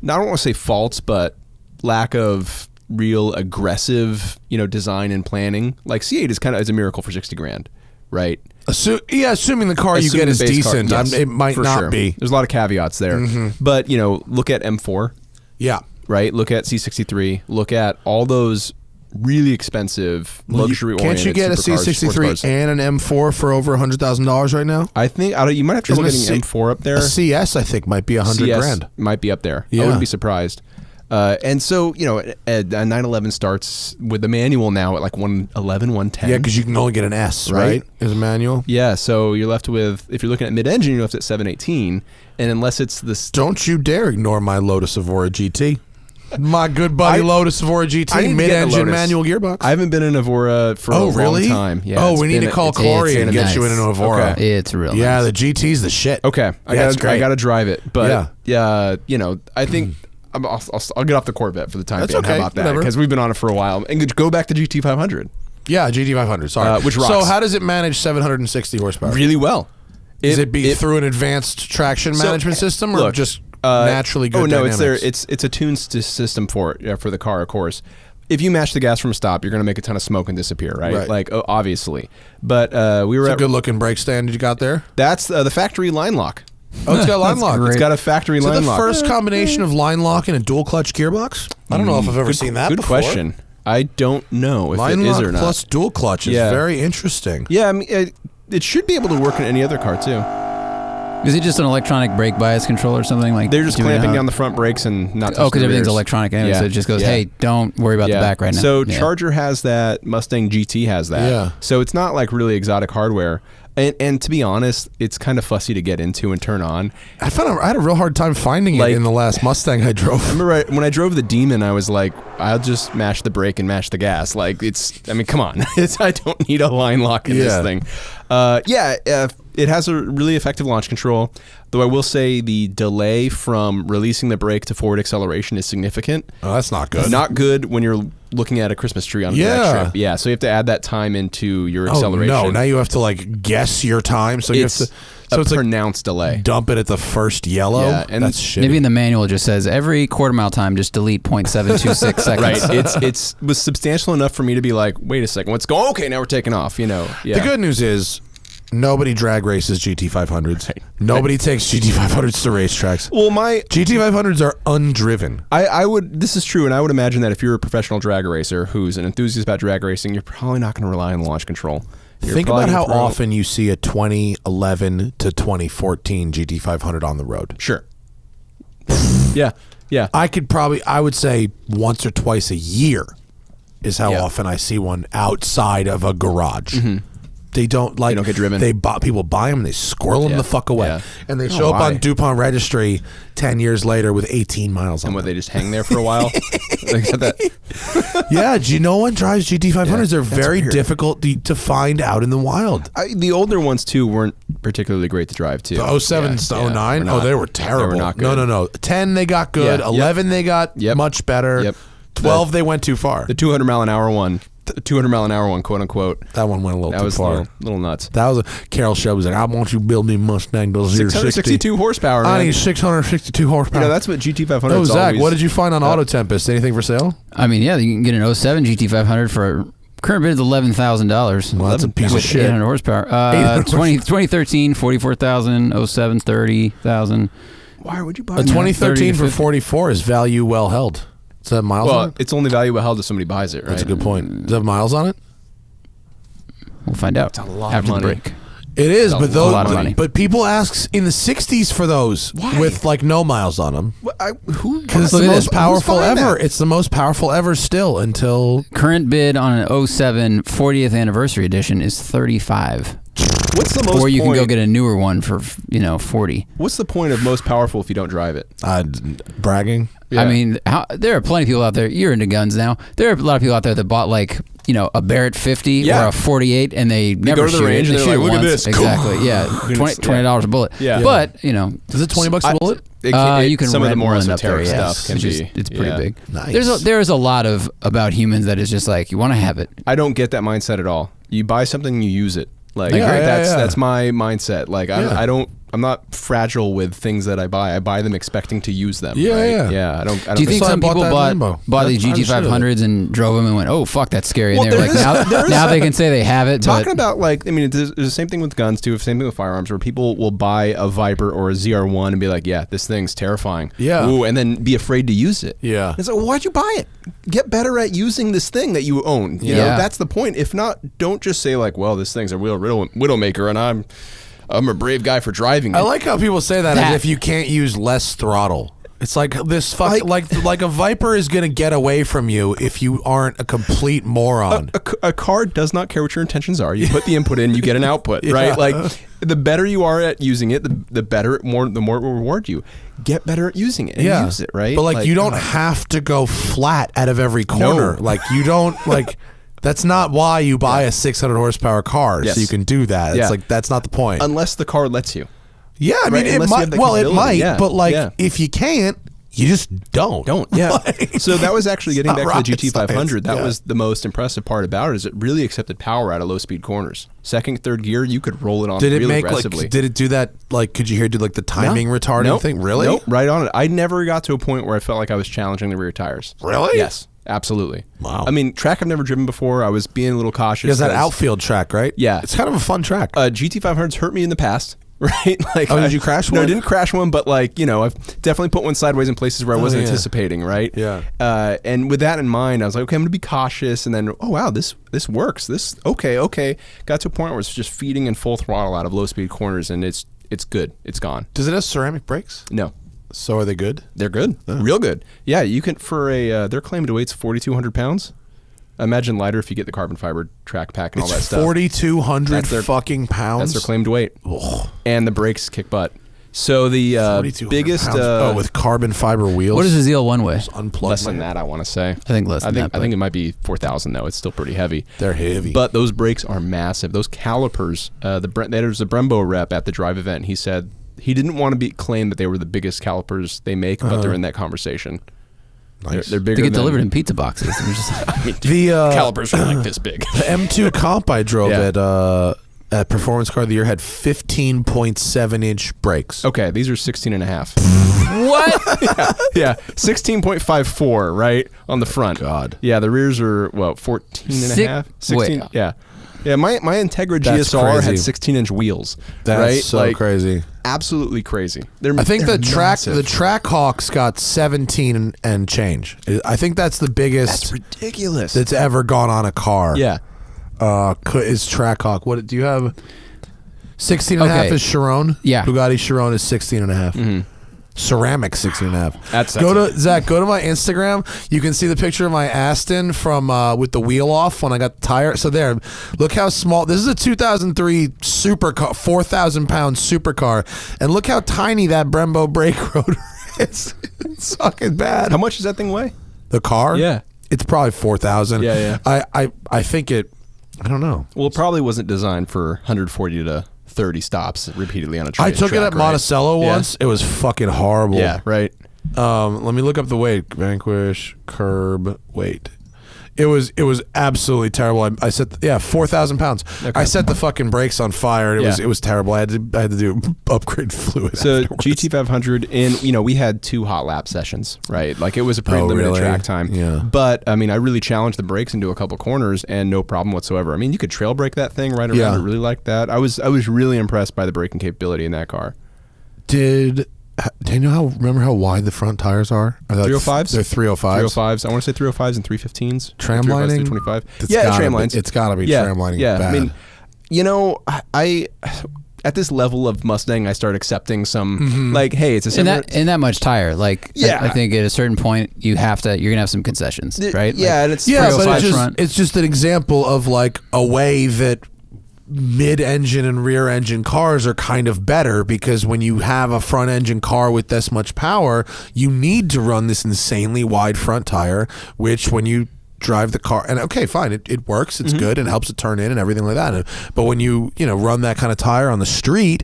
I don't want to say faults, but lack of real aggressive, design and planning. Like C8 is a miracle for 60 grand, right? Assuming the car you Assuming get is the base car, decent. yes, It might for not sure. be. There's a lot of caveats there. But, look at M4, Yeah. right? Look at C63. Look at all those really expensive luxury-oriented Can't you get a supercars, sports C63 cars. and an M4 for over $100,000 right now? I think you might have trouble getting Isn't a M4 up there. A CS, I think, might be $100 CS grand. might be up there. Yeah. I wouldn't be surprised. And so, a 911 starts with the manual now at like 111, 110. Yeah, because you can only get an S, right? As a manual. Yeah, so you're left with, if you're looking at mid-engine, you're left at 718. And unless it's this... Don't you dare ignore my Lotus Evora GT. My good buddy Lotus Evora I need GT, to get a mid-engine Lotus. manual gearbox. I haven't been in Evora for a really? long time. Yeah, oh, it's we need been- to call it's- Corey it's and get you in an nice. Evora. Okay. It's real Yeah, nice. the GT's the shit. Okay, Yeah, it's I great. got to drive it. But Yeah. I think I'll get off the Corvette for the time That's being. okay, How about that? whatever. Because we've been on it for a while. And go back to GT500. Yeah, GT500. Sorry. Which So rocks. how does it manage 760 horsepower? Really well. Is it through an advanced traction management system or look, just naturally good dynamics? dynamics? It's a tuned system for the car, of course. If you match the gas from a stop, you're going to make a ton of smoke and disappear, right? Right. Like, obviously. But we were It's a at... good-looking brake stand you got there. That's the factory line lock. Oh, it's got line lock. great. It's got a factory Is it line the lock. first combination of line lock and a dual clutch gearbox? I don't know if I've ever seen that Good before. question. I don't know if Line it is lock or not. plus dual clutch is Yeah. very interesting. Yeah, I mean, it should be able to work in any other car, too. Is it just an electronic brake bias control or something like? They're just doing clamping how- down the front brakes and not touching Oh, because the everything's rears. electronic anyway, Yeah. so it just goes, Yeah. hey, don't worry about the back right now. So Yeah. Charger has that, Mustang GT has that. Yeah. So it's not like really exotic hardware. And to be honest, it's kind of fussy to get into and turn on. I had a real hard time finding it Like- in the last Mustang I drove. Remember when I drove the Demon, I was like, I'll just mash the brake and mash the gas. Like come on. I don't need a line lock in this thing. It has a really effective launch control, though I will say the delay from releasing the brake to forward acceleration is significant. Oh, that's not good. Not good when you're looking at a Christmas tree on Yeah. that trip. Yeah, so you have to add that time into your acceleration. Oh, no. Now you have to guess your time. So you have It's to. So it's pronounced delay. dump it at the first yellow. Yeah, and that's shitty. Maybe in the manual it just says every quarter mile time just delete 0.726 seconds. Right. It was substantial enough for me to be like, wait a second, what's going? Okay, now we're taking off. Yeah. The good news is nobody drag races GT500s. Right. Nobody takes GT500s to racetracks. Well, my GT500s are undriven. I would. This is true, and I would imagine that if you're a professional drag racer who's an enthusiast about drag racing, you're probably not going to rely on the launch control. You're Think probably about how gonna throw- often you see a 2011 to 2014 GT500 on the road. Sure. Yeah. I would say once or twice a year is how Yeah. often I see one outside of a garage. They don't get driven. People buy them, they squirrel them Yeah. the fuck away, Yeah. and they show up why? on DuPont registry 10 years later with 18 miles on And what, them. they just hang there for a while? They got that. Yeah, do you know one drives GT500s? They're that's very weird. difficult to find out in the wild. The older ones too weren't particularly great to drive too. The 07s to 09? were not- They were terrible. They were not good. No. 10 they got good. Yeah, 11 they got Yep. much better. Yep. 12 they went too far. The 200 mile an hour one. The 200 mile an hour one, quote unquote. That one went a little That too was a far. little nuts. That was Carol Shelby was like, I want you to build me a Mustang. Those 662 horsepower. I Man. need 662 horsepower. That's what GT500 Oh, is Zach, always. what did you find on Auto Tempest? Anything for sale? I mean, yeah, you can get an 07 GT500 for current bid is $11,000. Well, that's a piece of with shit. 800 horsepower. 800 2013, 44,000. 07, 30,000. Why would you buy A that? 2013 30 to for 50. 44 is value well held. Does that have miles on Well, it? it's only valuable held if somebody buys it, right? That's a good point. Does it have miles on it? We'll find out a lot after of the money. break. It is, but those, a lot of money. but people ask in the 60s for those with like no miles on them. Because it's the most powerful ever. It's the most powerful ever still until current bid on an 07 40th anniversary edition is $35. What's the most? Or you can go get a newer one for $40. What's the point of most powerful if you don't drive it? bragging. Yeah. I mean, there are plenty of people out there. You're into guns now. There are a lot of people out there that bought like a Barrett 50 or a 48, and they never go to the shoot range it. and They they're shoot like, it "Look at once. this." Exactly. Yeah, $20 a bullet. Yeah. But Is it $20 a bullet? You can some of the rent more one up esoteric there, stuff can it's be. it's pretty big. Nice. There's a lot of about humans that is just like you want to have it. I don't get that mindset at all. You buy something, you use it. Like Yeah, that's my mindset. Like I'm not fragile with things that I buy. I buy them expecting to use them. Yeah, right? yeah. I don't. Do you think So I some bought people that Lambo. bought these That's GT500s and drove them and went, "Oh fuck, that's scary"? And Well, they were like, there is- now they can say they have it. Talking But about like, I mean, there's the same thing with guns too. Same thing with firearms, where people will buy a Viper or a ZR1 and be like, "Yeah, this thing's terrifying." Yeah. Ooh, and then be afraid to use it. Yeah. It's like, well, why'd you buy it? Get better at using this thing that you own. You know, Yeah. that's the point. If not, don't just say like, "Well, this thing's a real widowmaker," and I'm a brave guy for driving it. I like how people say that as if you can't use less throttle. It's like this like a Viper is going to get away from you if you aren't a complete moron. A car does not care what your intentions are. You put the input in, you get an output, right? Like the better you are at using it, the better the more it will reward you. Get better at using it and use it, right? But like you don't have to go flat out of every corner. No. Like you don't like that's not why you buy a 600 horsepower car, Yes. so you can do that. Yeah. It's like that's not the point. Unless the car lets you. Yeah, I mean Right, it unless you might. have the Well, it capability, might, yeah. but like Yeah. if you can't, you just don't. Yeah. Like, So that was actually getting not back to rocket the GT500. science. That Yeah. was the most impressive part about it. Is it really accepted power out of low speed corners. Second, third gear, you could roll it on Did it really make aggressively. like? Did it do that? Like, could you hear do like the timing retarding Nope. thing? Really? Nope. Right on it. I never got to a point where I felt like I was challenging the rear tires. Really? Yes. Absolutely. Wow. I mean, track I've never driven before. I was being a little cautious. Because that 'cause, outfield track, right? Yeah. It's kind of a fun track. GT500s hurt me in the past. Right? Like, did you crash No, I one? didn't crash one, but like, I've definitely put one sideways in places where I wasn't yeah. anticipating, right? Yeah. And with that in mind, I was like, okay, I'm gonna be cautious, and then, oh wow, this works. This okay. Got to a point where it's just feeding in full throttle out of low speed corners, and it's good. It's gone. Does it have ceramic brakes? No. So are they good? They're good. Real good. Yeah, you can, for their claim to weight's 4,200 pounds. Imagine lighter if you get the carbon fiber track pack and all that It's stuff. 4,200 That's their- fucking pounds. That's their claimed weight. And the brakes kick butt. So the 4,200 biggest pounds. with carbon fiber wheels. what does the ZL1 weigh? Unplug less my- than that, I want to say. I think less than that. I think it might be 4,000 though. It's still pretty heavy. They're heavy. But those brakes are massive. Those calipers. There's a Brembo rep at the drive event. And he said he didn't want to claim that they were the biggest calipers they make, but they're in that conversation. Nice. They're bigger. They get than, delivered in pizza boxes. They're just the calipers are like this big. The M2 comp I drove Yeah. at Performance Car of the Year had 15.7 inch brakes. Okay, these are 16 and a half. what? Yeah, 16.54, right, on the front. God. Yeah, the rears are, 14 and a half? 16, wait. yeah. Yeah, my Integra That's GSR had crazy. 16-inch wheels. That's right? so Like, crazy. absolutely crazy. I think they're the massive. track Hawks got 17 and change. I think that's the biggest That's ridiculous. that's ever gone on a car. Yeah. Is track Hawk. What do you have? 16 and a half Okay. is Chiron. Yeah. Bugatti Chiron is 16 and a half. Ceramic 16 and a half. That's go to Zach. Go to my Instagram. You can see the picture of my Aston from with the wheel off when I got the tire. So there, look how small. This is a 2003 supercar, 4,000 pound supercar, and look how tiny that Brembo brake rotor is. It's fucking bad. How much does that thing weigh? The car? Yeah. It's probably 4,000. Yeah. I think it. I don't know. Well, it probably wasn't designed for 140 to 30 stops repeatedly on a track. I took it at Monticello Yeah. once. It was fucking horrible. Yeah, right. Let me look up the weight. Vanquish curb weight. It was absolutely terrible. I set 4,000 pounds. Okay. I set the fucking brakes on fire. It was terrible. I had to do upgrade fluid. So afterwards. GT500, and we had 2 hot lap sessions, right? Like it was a pretty limited really? track time. Yeah. But I mean, I really challenged the brakes into a couple corners, and no problem whatsoever. I mean, you could trail brake that thing right around. Yeah. I really liked that. I was really impressed by the braking capability in that car. Do you know remember how wide the front tires are? Are they 305s? They're 305s. 305s. I want to say 305s and 315s. Tram 305s, lining? 325. It's Yeah, gotta tram be- lines. it's gotta be yeah, tram lining Yeah, bad. I mean, You know, I at this level of Mustang, I start accepting some like, hey, it's a similar in that much tire. Like, Yeah. I think at a certain point you're gonna have some concessions, right? Yeah, Like, and it's Yeah, but 305 it's just an example of like a way that mid-engine and rear-engine cars are kind of better, because when you have a front-engine car with this much power, you need to run this insanely wide front tire, which when you drive the car, and okay, fine, it works, it's good, and helps it turn in and everything like that. But when you run that kind of tire on the street,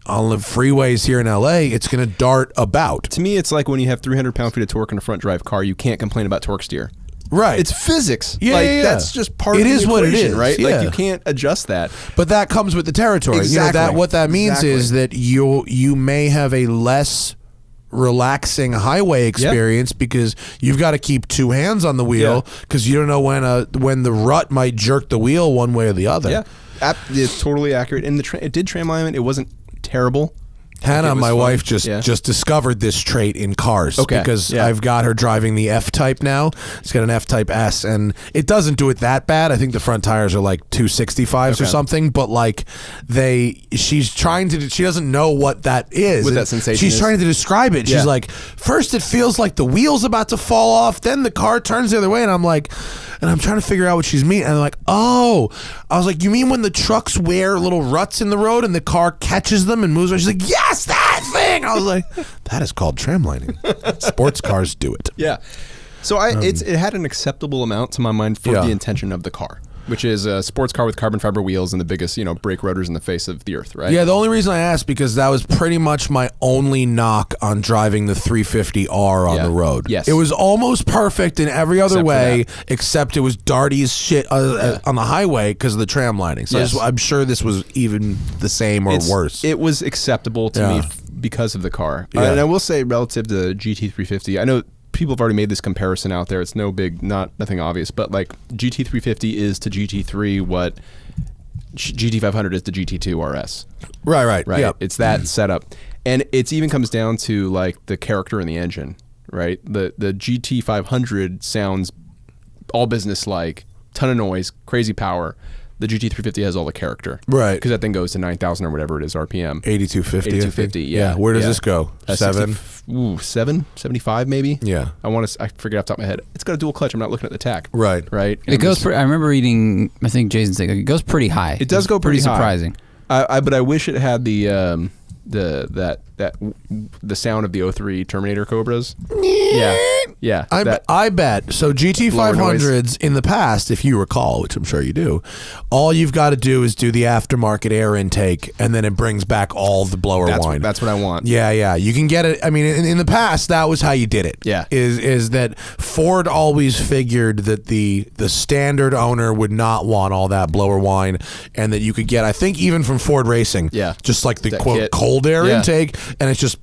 on the freeways here in LA, it's going to dart about. To me, it's like when you have 300 pound-feet of torque in a front drive car, you can't complain about torque steer. Right. It's physics. Yeah, like, yeah. that's just part It of the is what it equation, is, right? yeah. Like, you can't adjust that. But that comes with the territory. Exactly. What that means Exactly. is that you may have a less relaxing highway experience because you've got to keep two hands on the wheel, because you don't know when the rut might jerk the wheel one way or the other. Yeah, it's totally accurate. And it did tram alignment. It wasn't terrible. Hannah, It was my fun. wife, just discovered this trait in cars, because I've got her driving the F-Type now. She's got an F-Type S, and it doesn't do it that bad. I think the front tires are like 265s or something, but like she doesn't know what that is. What that sensation She's is. trying to describe it. Yeah. She's like, first it feels like the wheel's about to fall off, then the car turns the other way, and I'm like, and I'm trying to figure out what she's meaning, and I'm like, oh, I was like, you mean when the trucks wear little ruts in the road and the car catches them and moves around? She's like, yes, that thing. I was like, that is called tramlining. Sports cars do it. Yeah. So it had an acceptable amount to my mind for the intention of the car, which is a sports car with carbon fiber wheels and the biggest, brake rotors in the face of the earth, right? Yeah, the only reason I asked, because that was pretty much my only knock on driving the 350R on the road. Yes. It was almost perfect in every other Except for way, that. except it was darty as shit on the highway because of the tram lining. So Yes. I'm sure this was even the same or worse. It was acceptable to me because of the car. Yeah. And I will say, relative to GT350, I know people have already made this comparison out there. It's no big, nothing obvious, but like GT350 is to GT3 what GT500 is to GT2 RS. Right. Right. Yep. It's that setup, and it even comes down to like the character in the engine. Right. The GT500 sounds all business like, ton of noise, crazy power. The GT350 has all the character. Right. Because that thing goes to 9,000 or whatever it is RPM. 8250. 8250, yeah. Where does this go? 7? 75 maybe? Yeah. I forget off the top of my head. It's got a dual clutch. I'm not looking at the tach. Right. Right? It goes. I remember reading. I think Jason said it goes pretty high. It does go pretty high. surprising. But I wish it had the sound of the 03 Terminator Cobras. Yeah. I bet. So GT500s in the past, if you recall, which I'm sure you do, all you've got to do is do the aftermarket air intake, and then it brings back all the blower wine. That's what I want. Yeah. You can get it. I mean, in the past, that was how you did it. Yeah. Is that Ford always figured that the standard owner would not want all that blower wine, and that you could get, I think, even from Ford Racing, just like the That quote kit. cold air intake, and it's just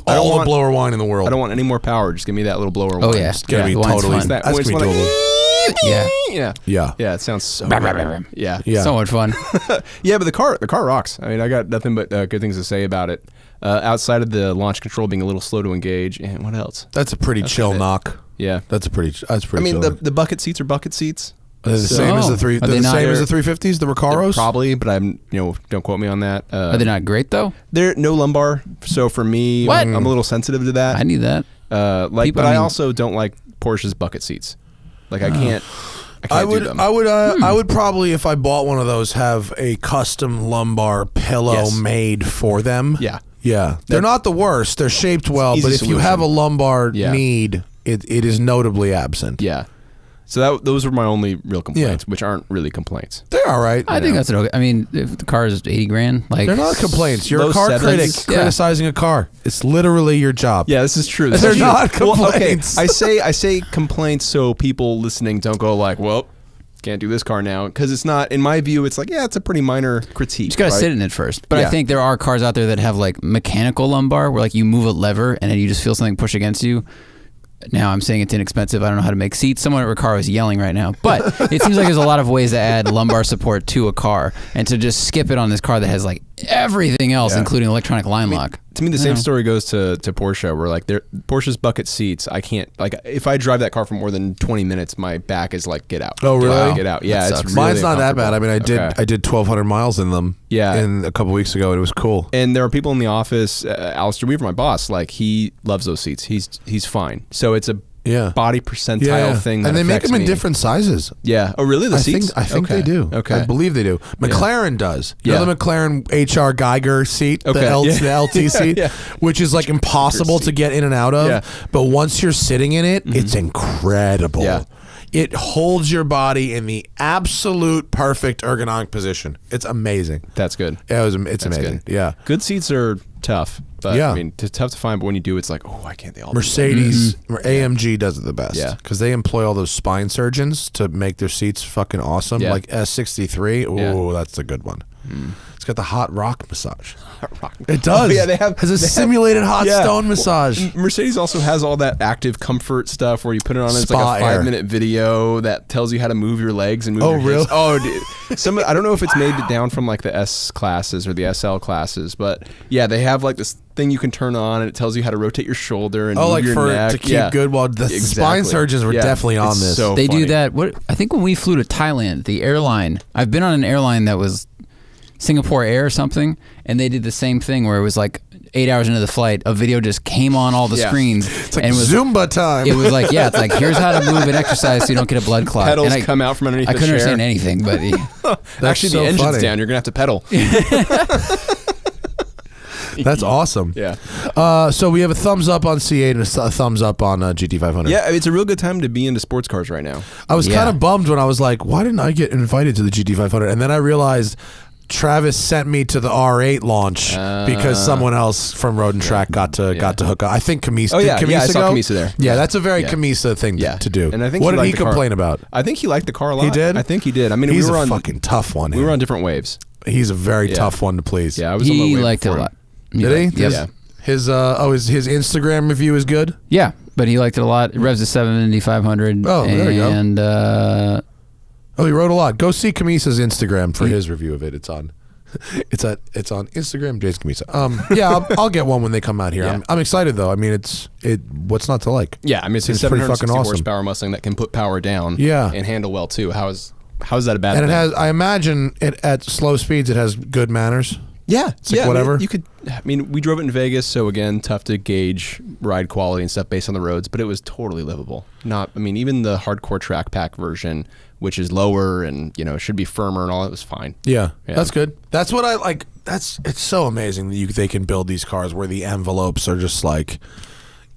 all the blower wine in the world. I don't want any more power. Just give me that little blower wine. Oh yeah, It's gonna be the wine's totally. fun. That- That's when gonna be it's totally. Yeah, Yeah, it sounds so good. Yeah. so much fun. Yeah, but the car rocks. I mean, I got nothing but good things to say about it. Outside of the launch control being a little slow to engage, and what else? That's a pretty chill it. knock. Yeah. That's pretty. I mean, chill. the bucket seats are bucket seats. They're the same as the three. Are They're they the not- same as the 350s, the Recaros. Probably, but I'm don't quote me on that. Are they not great though? They're no lumbar, so for me, What? I'm a little sensitive to that. I need that. But I also don't like Porsche's bucket seats. Like I can't do them. I would probably, if I bought one of those, have a custom lumbar pillow made for them. Yeah. They're not the worst. They're shaped well, Easy but if you solution. have a lumbar need, it is notably absent. Yeah. So those were my only real complaints, which aren't really complaints. They're all right. I think that's an okay. I mean, if the car is $80,000, like They're not complaints. You're Low a car sevens. critic criticizing a car. It's literally your job. Yeah, this is true. They're not complaints. Well, okay, I say complaints so people listening don't go like, well, can't do this car now, because it's not. In my view, it's like, it's a pretty minor critique. You just gotta right? sit in it first. But Yeah. I think there are cars out there that have like mechanical lumbar, where like you move a lever and then you just feel something push against you. Now I'm saying it's inexpensive. I don't know how to make seats. Someone at Recaro is yelling right now, but it seems like there's a lot of ways to add lumbar support to a car, and to just skip it on this car that has like everything else, including electronic line lock. To me, the same story goes to Porsche, where like Porsche's bucket seats. I can't if I drive that car for more than 20 minutes, my back is like, get out. Oh, really? Get out. Yeah, it's really mine's not that bad. I mean, I uncomfortable. did 1,200 miles in them. Yeah. In a couple weeks ago, and it was cool. And there are people in the office. Alistair Weaver, my boss, like he loves those seats. He's fine. So it's a body percentile thing. That and they make affects them in me. different sizes. Yeah. Oh, really? The seats? I think they do. Okay. I believe they do. McLaren does. You know the McLaren HR Geiger seat, the LT seat, which is like impossible to get in and out of. Yeah. But once you're sitting in it, it's incredible. Yeah. It holds your body in the absolute perfect ergonomic position. It's amazing. That's good. It's amazing. Good. Yeah. Good seats are tough. But I mean, it's tough to find, but when you do, it's like, oh, why can't they all Mercedes, AMG does it the best. Yeah. Because they employ all those spine surgeons to make their seats fucking awesome. Yeah. Like S63. Oh, that's a good one. It's got the hot rock massage. It does. Oh, yeah, has a simulated hot stone massage. Mercedes also has all that active comfort stuff where you put it on. It's like a 5-minute video that tells you how to move your legs and move your hips. Oh, dude. I don't know if it's made down from like the S classes or the SL classes, but yeah, they have like this thing you can turn on and it tells you how to rotate your shoulder and move your neck. To keep good. Well, the spine surgeons were definitely on this. So they funny. do that. I think when we flew to Thailand, the airline. I've been on an airline that was Singapore Air or something, and they did the same thing where it was like 8 hours into the flight, a video just came on all the screens. It's like Zumba time. It was like, it's like, here's how to move and exercise so you don't get a blood clot. Pedals come out from underneath the chair. I couldn't understand anything, but actually the engine's down. You're going to have to pedal. That's awesome. Yeah. So we have a thumbs up on C8 and a thumbs up on GT500. Yeah, it's a real good time to be into sports cars right now. I was kind of bummed when I was like, why didn't I get invited to the GT500? And then I realized Travis sent me to the R8 launch because someone else from Road and Track got to hook up. I think Camisa. Oh yeah, Camisa I saw Camisa there. Yeah, that's a very Camisa thing to do. And I think what did he complain about? I think he liked the car a lot. He did. I think he did. I mean, he's we were on fucking tough one. We were on different waves. He's a very tough one to please. Yeah, I was. He liked it a lot. Did he? Yep. Yeah. His Instagram review is good. Yeah, but he liked it a lot. It revs to 7500. Oh, there you go. And he wrote a lot. Go see Camisa's Instagram for his review of it. It's on. It's on Instagram, Jason Camisa. Yeah, I'll get one when they come out here. Yeah. I'm excited though. I mean, what's not to like? Yeah, I mean it's a 760 horsepower Mustang that can put power down. Yeah. And handle well too. How's that a bad thing? And it has. I imagine it at slow speeds. It has good manners. Yeah, it's like whatever. I mean, you could. I mean, we drove it in Vegas, so again, tough to gauge ride quality and stuff based on the roads, but it was totally livable. Even the hardcore track pack version, which is lower and should be firmer and all, it was fine. Yeah, that's good. That's what I like. It's so amazing that they can build these cars where the envelopes are just like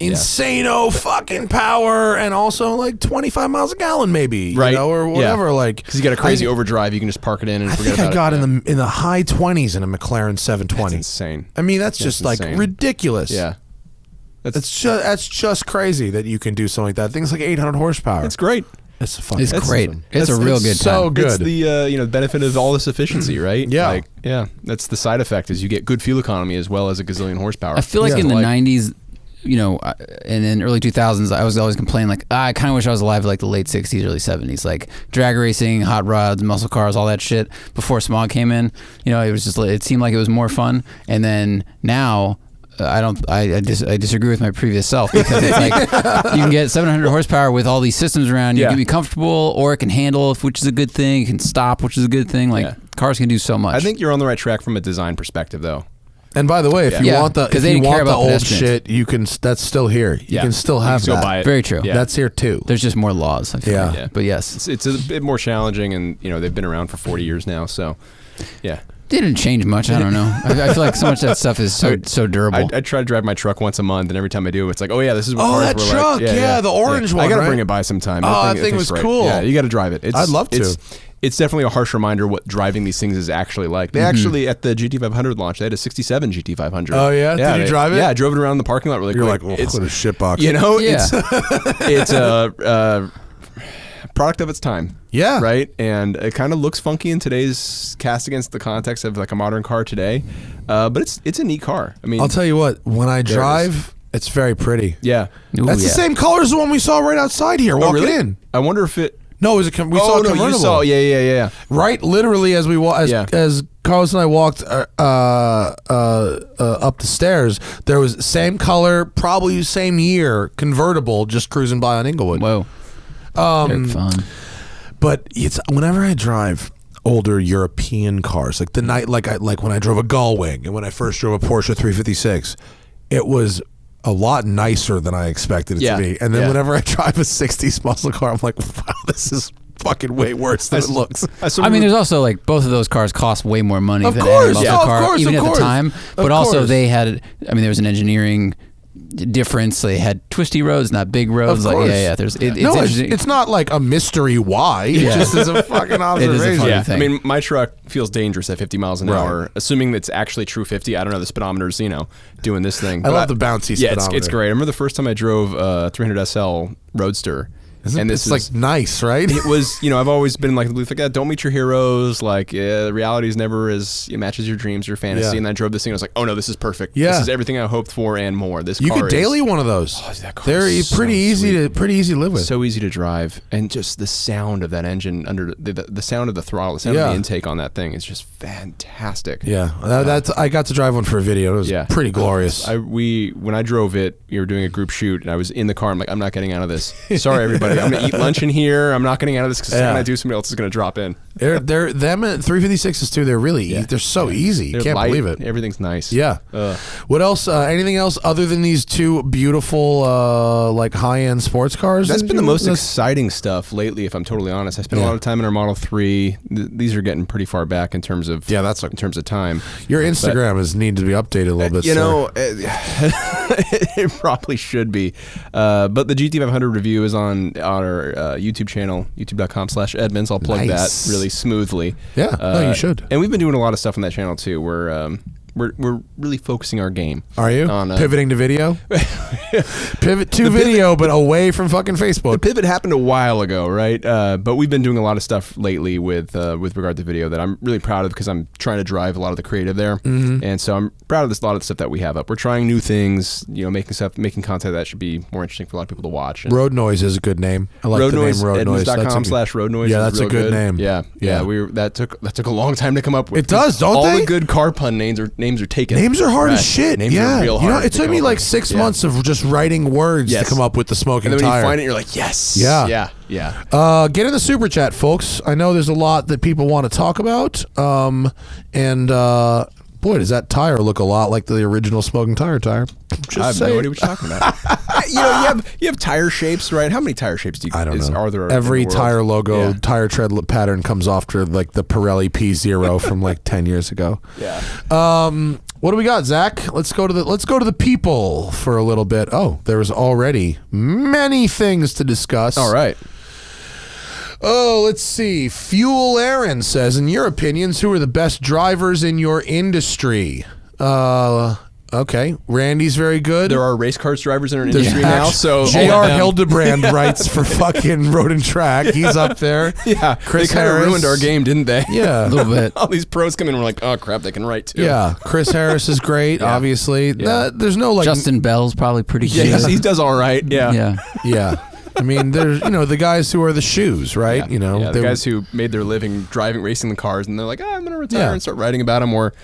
insane-o fucking power and also like 25 miles a gallon maybe, right? Or whatever. Like because you got a crazy overdrive, you can just park it in and forget about it. I got in the high 20s in a McLaren 720. That's insane. I mean, that's just like ridiculous. Yeah. That's just crazy that you can do something like that. Things like 800 horsepower. It's great. It's great. Awesome. It's a real good time. So good. It's the benefit of all this efficiency, right? Yeah. That's the side effect is you get good fuel economy as well as a gazillion horsepower. I feel like in the 90s, and in early 2000s, I was always complaining like, I kind of wish I was alive like the late 60s, early 70s, like drag racing, hot rods, muscle cars, all that shit. Before smog came in, it was just, it seemed like it was more fun. And then now, I disagree with my previous self because it's like you can get 700 horsepower with all these systems around. You can be comfortable, or it can handle, which is a good thing. You can stop, which is a good thing. Like cars can do so much. I think you're on the right track from a design perspective, though. And by the way, if you want the old shit, you can. That's still here. You can still have that. Buy it. Very true. Yeah. That's here too. There's just more laws. I feel like. But yes, it's a bit more challenging, and they've been around for 40 years now. So, yeah. They didn't change much. I don't know. I feel like so much of that stuff is so durable. I try to drive my truck once a month, and every time I do, it's like, oh yeah, this is what cars were truck, like. The orange one. I gotta right? bring it by sometime. Oh, that thing was cool. Yeah, you got to drive it. I'd love to. It's definitely a harsh reminder what driving these things is actually like. They actually, at the GT500 launch, they had a 67 GT500. Oh, yeah? Did you drive it? Yeah, I drove it around the parking lot really quick. You're like, what a shitbox. It's a product of its time. Yeah. Right? And it kind of looks funky in today's cast against the context of like a modern car today. But it's a neat car. I mean, I'll tell you what, when I drive, it's very pretty. Yeah. That's the same color as the one we saw right outside here walking in. I wonder if it No, it was we saw a convertible. You saw, yeah. Right, literally as we as Carlos and I walked up the stairs, there was same color, probably same year, convertible, just cruising by on Inglewood. Whoa, very fun. But it's whenever I drive older European cars, like the night, like when I drove a Gullwing and when I first drove a Porsche 356, it was a lot nicer than I expected it to be. And then whenever I drive a 60s muscle car, I'm like, wow, this is fucking way worse than it looks. I mean, there's also like both of those cars cost way more money than any muscle car, even at the time. But also they had, I mean, there was an engineering difference. They had twisty roads, not big roads. Like, There's it's not like a mystery why. It just is a fucking observation. It is a funny thing. I mean, my truck feels dangerous at 50 miles an hour. Assuming that's actually true 50. I don't know. The speedometer's, doing this thing. I love the bouncy speedometer. It's great. I remember the first time I drove a 300 SL Roadster. It's like nice, right? It was, I've always been like, don't meet your heroes. Like, reality is never it matches your dreams, your fantasy. Yeah. And I drove this thing. I was like, oh no, this is perfect. Yeah. This is everything I hoped for and more. You could daily one of those. Oh, that car They're pretty easy to live with. So easy to drive, and just the sound of that engine under the sound of the throttle, the sound of the intake on that thing is just fantastic. Yeah, I got to drive one for a video. It was pretty glorious. When I drove it, we were doing a group shoot, and I was in the car. I'm like, I'm not getting out of this. Sorry, everybody. I'm gonna eat lunch in here. I'm not getting out of this because the second I do, somebody else is gonna drop in. Them 356s too. They're really they're so easy. You can't believe it. Everything's nice. Yeah. What else? Anything else other than these two beautiful like high-end sports cars? That's been the most exciting stuff lately. If I'm totally honest, I spent a lot of time in our Model 3. These are getting pretty far back in terms of in terms of time. Your Instagram is need to be updated a little bit. It probably should be. But the GT500 review is on our YouTube channel, youtube.com/Edmunds. I'll plug that really smoothly. Yeah, you should. And we've been doing a lot of stuff on that channel too. We're really focusing our game. Are you pivoting to video? Pivot to video, but away from fucking Facebook. The pivot happened a while ago, right? But we've been doing a lot of stuff lately with regard to video that I'm really proud of because I'm trying to drive a lot of the creative there, and so I'm proud of a lot of the stuff that we have up. We're trying new things, making content that should be more interesting for a lot of people to watch. And Road Noise is a good name. I like Road the Noise, name Road Noise. Edmunds.com/Road Noise. Yeah, that's a good name. Yeah. That took a long time to come up with. It does, don't all they? All the good car pun names are taken. Names are hard as shit. Names are real hard. It took me like 6 months of just writing words to come up with the smoking and then tire. When you find it, you're like, yes. Yeah. Get in the super chat, folks. I know there's a lot that people want to talk about. Boy, does that tire look a lot like the original smoking tire. I have no idea what you're talking about. You have tire shapes, right? How many tire shapes do you? I don't know. Are there every tire logo, tire tread pattern comes after like the Pirelli P0 from like 10 years ago. Yeah. What do we got, Zach? Let's go to the people for a little bit. Oh, there's already many things to discuss. All right. Oh, let's see. Fuel Aaron says, in your opinions, who are the best drivers in your industry? Okay. Randy's very good. There are race cars drivers in our industry now. So J.R. Hildebrand writes for fucking Road and Track. He's up there. Yeah. Chris they kind of ruined our game, didn't they? Yeah. A little bit. All these pros come in and we're like, oh, crap, they can write too. Yeah. Chris Harris is great, obviously. Yeah. There's no like... Justin Bell's probably pretty good. Yeah, he does all right. Yeah. Yeah. I mean, there's the guys who are the shoes, right? Yeah. The guys who made their living racing the cars, and they're like, I'm going to retire and start writing about them, or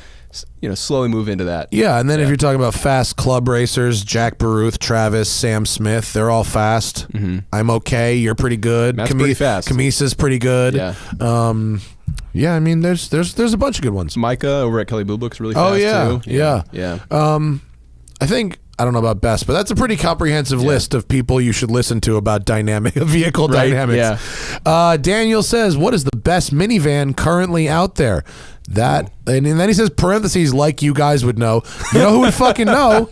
slowly move into that. Yeah, and then if you're talking about fast club racers, Jack Baruth, Travis, Sam Smith, they're all fast. Mm-hmm. I'm okay. You're pretty good. Matt's pretty fast. Kamisa's pretty good. Yeah. I mean, there's a bunch of good ones. Micah over at Kelly Blue Book's really fast too. Yeah. I think. I don't know about best, but that's a pretty comprehensive list of people you should listen to about vehicle dynamics. Yeah. Daniel says, what is the best minivan currently out there? And then he says, parentheses, like you guys would know. You know who would fucking know?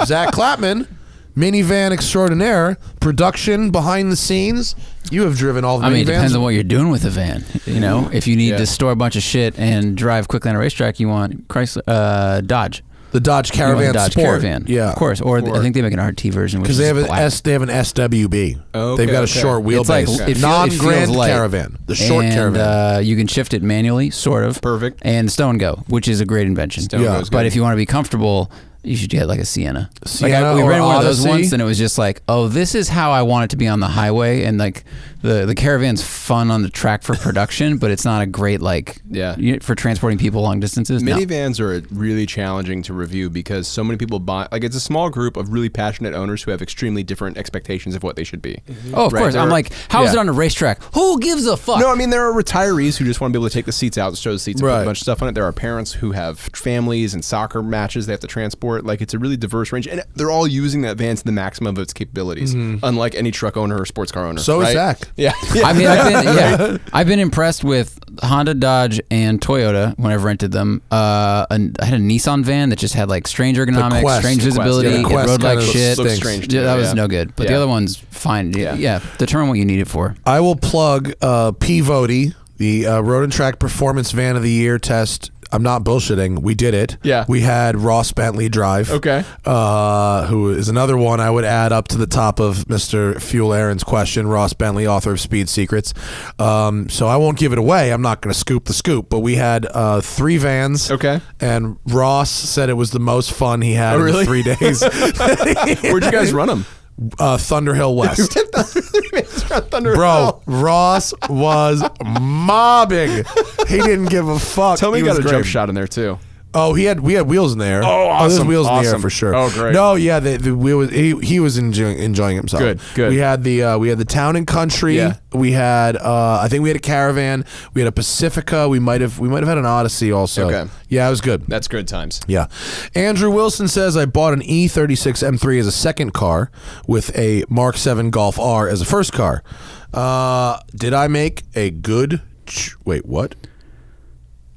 Zach Clapman, minivan extraordinaire, production behind the scenes. You have driven all the minivans. I mean, it depends on what you're doing with the van. If you need to store a bunch of shit and drive quickly on a racetrack, you want Dodge. The Dodge Caravan Dodge Sport. Caravan. Yeah. Of course. Or I think they make an RT version, which is because they have an black. SWB. Okay, they've got a short wheelbase. It non-grand feels light. Caravan. The short Caravan. And you can shift it manually, sort of. Perfect. And Stone Go, which is a great invention. Stone Go's But good. if you want to be comfortable, You should get like a Sienna. Sienna we or ran one of those Odyssey? once, and it was just like, oh, this is how I want it to be on the highway. And like the Caravan's fun on the track for production, but it's not a great for transporting people long distances. Minivans are really challenging to review because so many people buy. Like, it's a small group of really passionate owners who have extremely different expectations of what they should be. Oh, of course. I'm like, how is it on a racetrack? Who gives a fuck? No, I mean, there are retirees who just want to be able to take the seats out, show the seats, and put Right. a bunch of stuff on it. There are parents who have families and soccer matches they have to transport. Like, it's a really diverse range, and they're all using that van to the maximum of its capabilities, unlike any truck owner or sports car owner. So is right? Zach. Yeah. I mean, I've been impressed with Honda, Dodge, and Toyota when I've rented them. And I had a Nissan van that just had like strange ergonomics, Quest. strange The Quest, visibility, yeah, the it Quest rode like kind of shit. looks strange too, Yeah, that was yeah. no good. But the Yeah. other one's fine. Yeah, determine what you need it for. I will plug P-Voti, the Road and Track Performance Van of the Year test. I'm not bullshitting. We did it. Yeah. We had Ross Bentley drive. Okay. Who is another one I would add up to the top of Mr. Fuel Aaron's question. Ross Bentley, author of Speed Secrets. So I won't give it away. I'm not going to scoop the scoop. But we had 3 vans. Okay. And Ross said it was the most fun he had in the 3 days. Where'd you guys run them? Thunderhill West. Thunder Bro, Ross was mobbing. He didn't give a fuck. Tell me He you got was a great. jump shot in there too. Oh, we had wheels in there. Oh, there's awesome, wheels in the air awesome. for sure. Oh, great. No, yeah, he was enjoying himself. Good. We had the Town and Country. Yeah. We had I think we had a Caravan. We had a Pacifica. We might have had an Odyssey also. Okay. Yeah, it was good. That's good times. Yeah. Andrew Wilson says, I bought an E36 M3 as a second car with a Mark 7 Golf R as a first car. Did I make a good... Wait, what?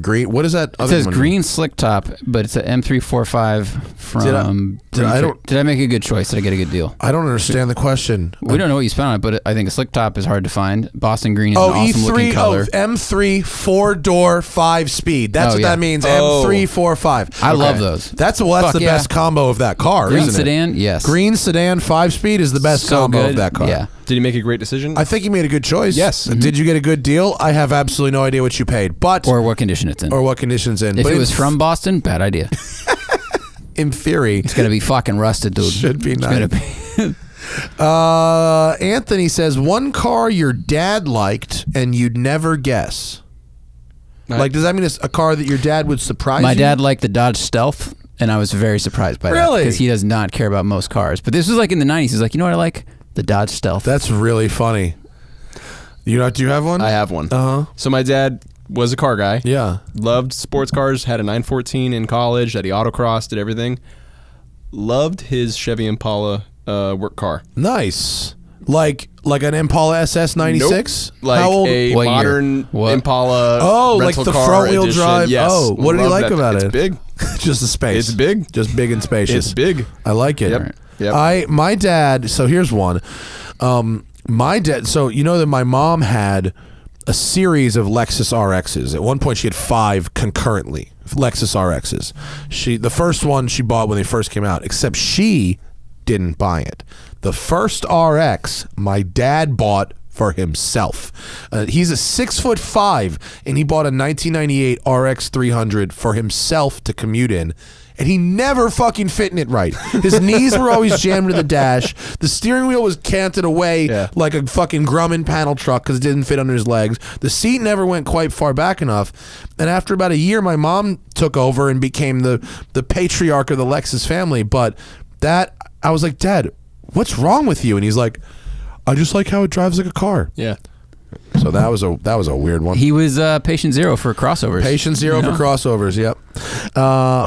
Green. What is that? It says green slick top, but it's an M345 from. Did I make a good choice? Did I get a good deal? I don't understand the question. We don't know what you spent on it, but I think a slick top is hard to find. Boston green is an awesome looking color. M3 4-door 5-speed. That's what that means. M3 4-5. I love those. That's the best combo of that car, Green isn't sedan, it? yes. Green sedan 5-speed is the best combo of that car. Yeah. Did he make a great decision? I think you made a good choice. Yes. Did you get a good deal? I have absolutely no idea what you paid, but Or what condition it's in. or what conditions in. If but it was from Boston, bad idea. in theory, It's gonna be fucking rusted, dude. should be It's nice. gonna be. Anthony says one car your dad liked and you'd never guess. Like, does that mean it's a car that your dad would surprise My you? dad liked the Dodge Stealth, and I was very surprised by that. Really? Because he does not care about most cars. But this was like in the 90s. He's like, you know what I like? The Dodge Stealth. That's really funny. Do you have one? I have one. Uh-huh. So my dad was a car guy. Yeah. Loved sports cars. Had a 914 in college. That he autocrossed. Did everything. Loved his Chevy Impala work car. Nice. Like an Impala SS 96? Nope. Like How old? a What year? modern What? Impala. Oh, like rental the car front-wheel edition. drive? Yes. Oh, what did you Love like that. about it's it? Big. Just the space. It's big. Just big and spacious. It's big. I like it. Yep. Yep. My dad, so here's one. My dad, so you know that my mom had a series of Lexus RXs. At one point she had 5 concurrently, Lexus RXs. The first one she bought when they first came out, except she didn't buy it. The first RX my dad bought for himself. He's a 6'5", and he bought a 1998 RX 300 for himself to commute in. And he never fucking fit in it right. His knees were always jammed to the dash. The steering wheel was canted away like a fucking Grumman panel truck because it didn't fit under his legs. The seat never went quite far back enough. And after about a year, my mom took over and became the patriarch of the Lexus family. But I was like, Dad, what's wrong with you? And he's like, I just like how it drives like a car. Yeah. So that was a weird one. He was patient zero for crossovers. Patient zero for crossovers. Yep.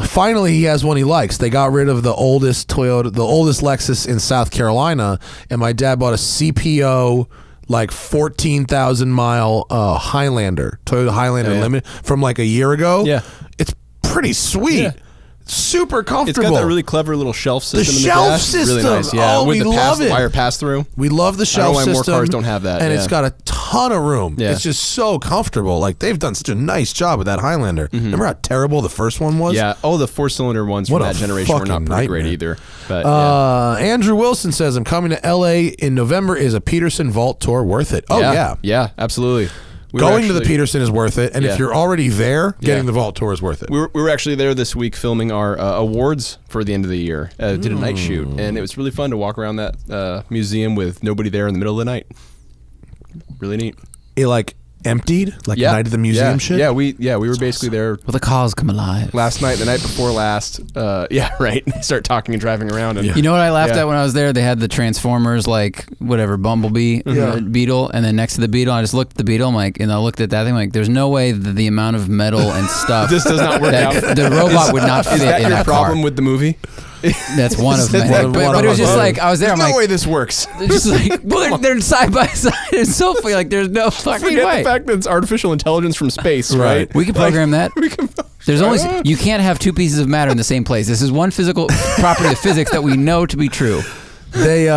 Finally, he has one he likes. They got rid of the oldest Lexus in South Carolina, and my dad bought a CPO like 14,000 mile Highlander, Toyota Highlander Limited from like a year ago. Yeah. It's pretty sweet. Yeah. Super comfortable. It's got that really clever little shelf system. The in shelf the dash. system. Really nice. Yeah. Oh, with we the love it. wire pass through. We love the shelf I don't know why system. more cars don't have that. And it's got a ton of room. Yeah. It's just so comfortable. Like, they've done such a nice job with that Highlander. Remember how terrible the first one was? Yeah. Oh, the 4-cylinder ones from What a that generation were not fucking pretty great nightmare. either. But Andrew Wilson says, I'm coming to LA in November. Is a Petersen Vault tour worth it? Oh, yeah. Yeah, absolutely. Going to the Petersen is worth it, and if you're already there, getting the Vault Tour is worth it. We were actually there this week filming our awards for the end of the year. Did a night shoot, and it was really fun to walk around that museum with nobody there in the middle of the night. Really neat. It like emptied, like the night of the museum shit. Yeah, we were basically there. Well, the cars come alive. Last night, the night before last. Yeah, right. Start talking and driving around. And, You know what I laughed at when I was there? They had the Transformers, like whatever Bumblebee Beetle, and then next to the Beetle, I just looked at the Beetle. I'm like, and I looked at that thing. I'm like, there's no way that the amount of metal and stuff this does not work out. The robot would not fit Is that in your that problem car. with the movie? That's one of them. But it was just like I was there. There's I'm like, no way this works. they're just like, well, they're side by side. It's so funny. Like, there's no fucking Forget way. the fact that it's artificial intelligence from space, right? We can program that. There's only you can't have two pieces of matter in the same place. This is one physical property of physics that we know to be true. They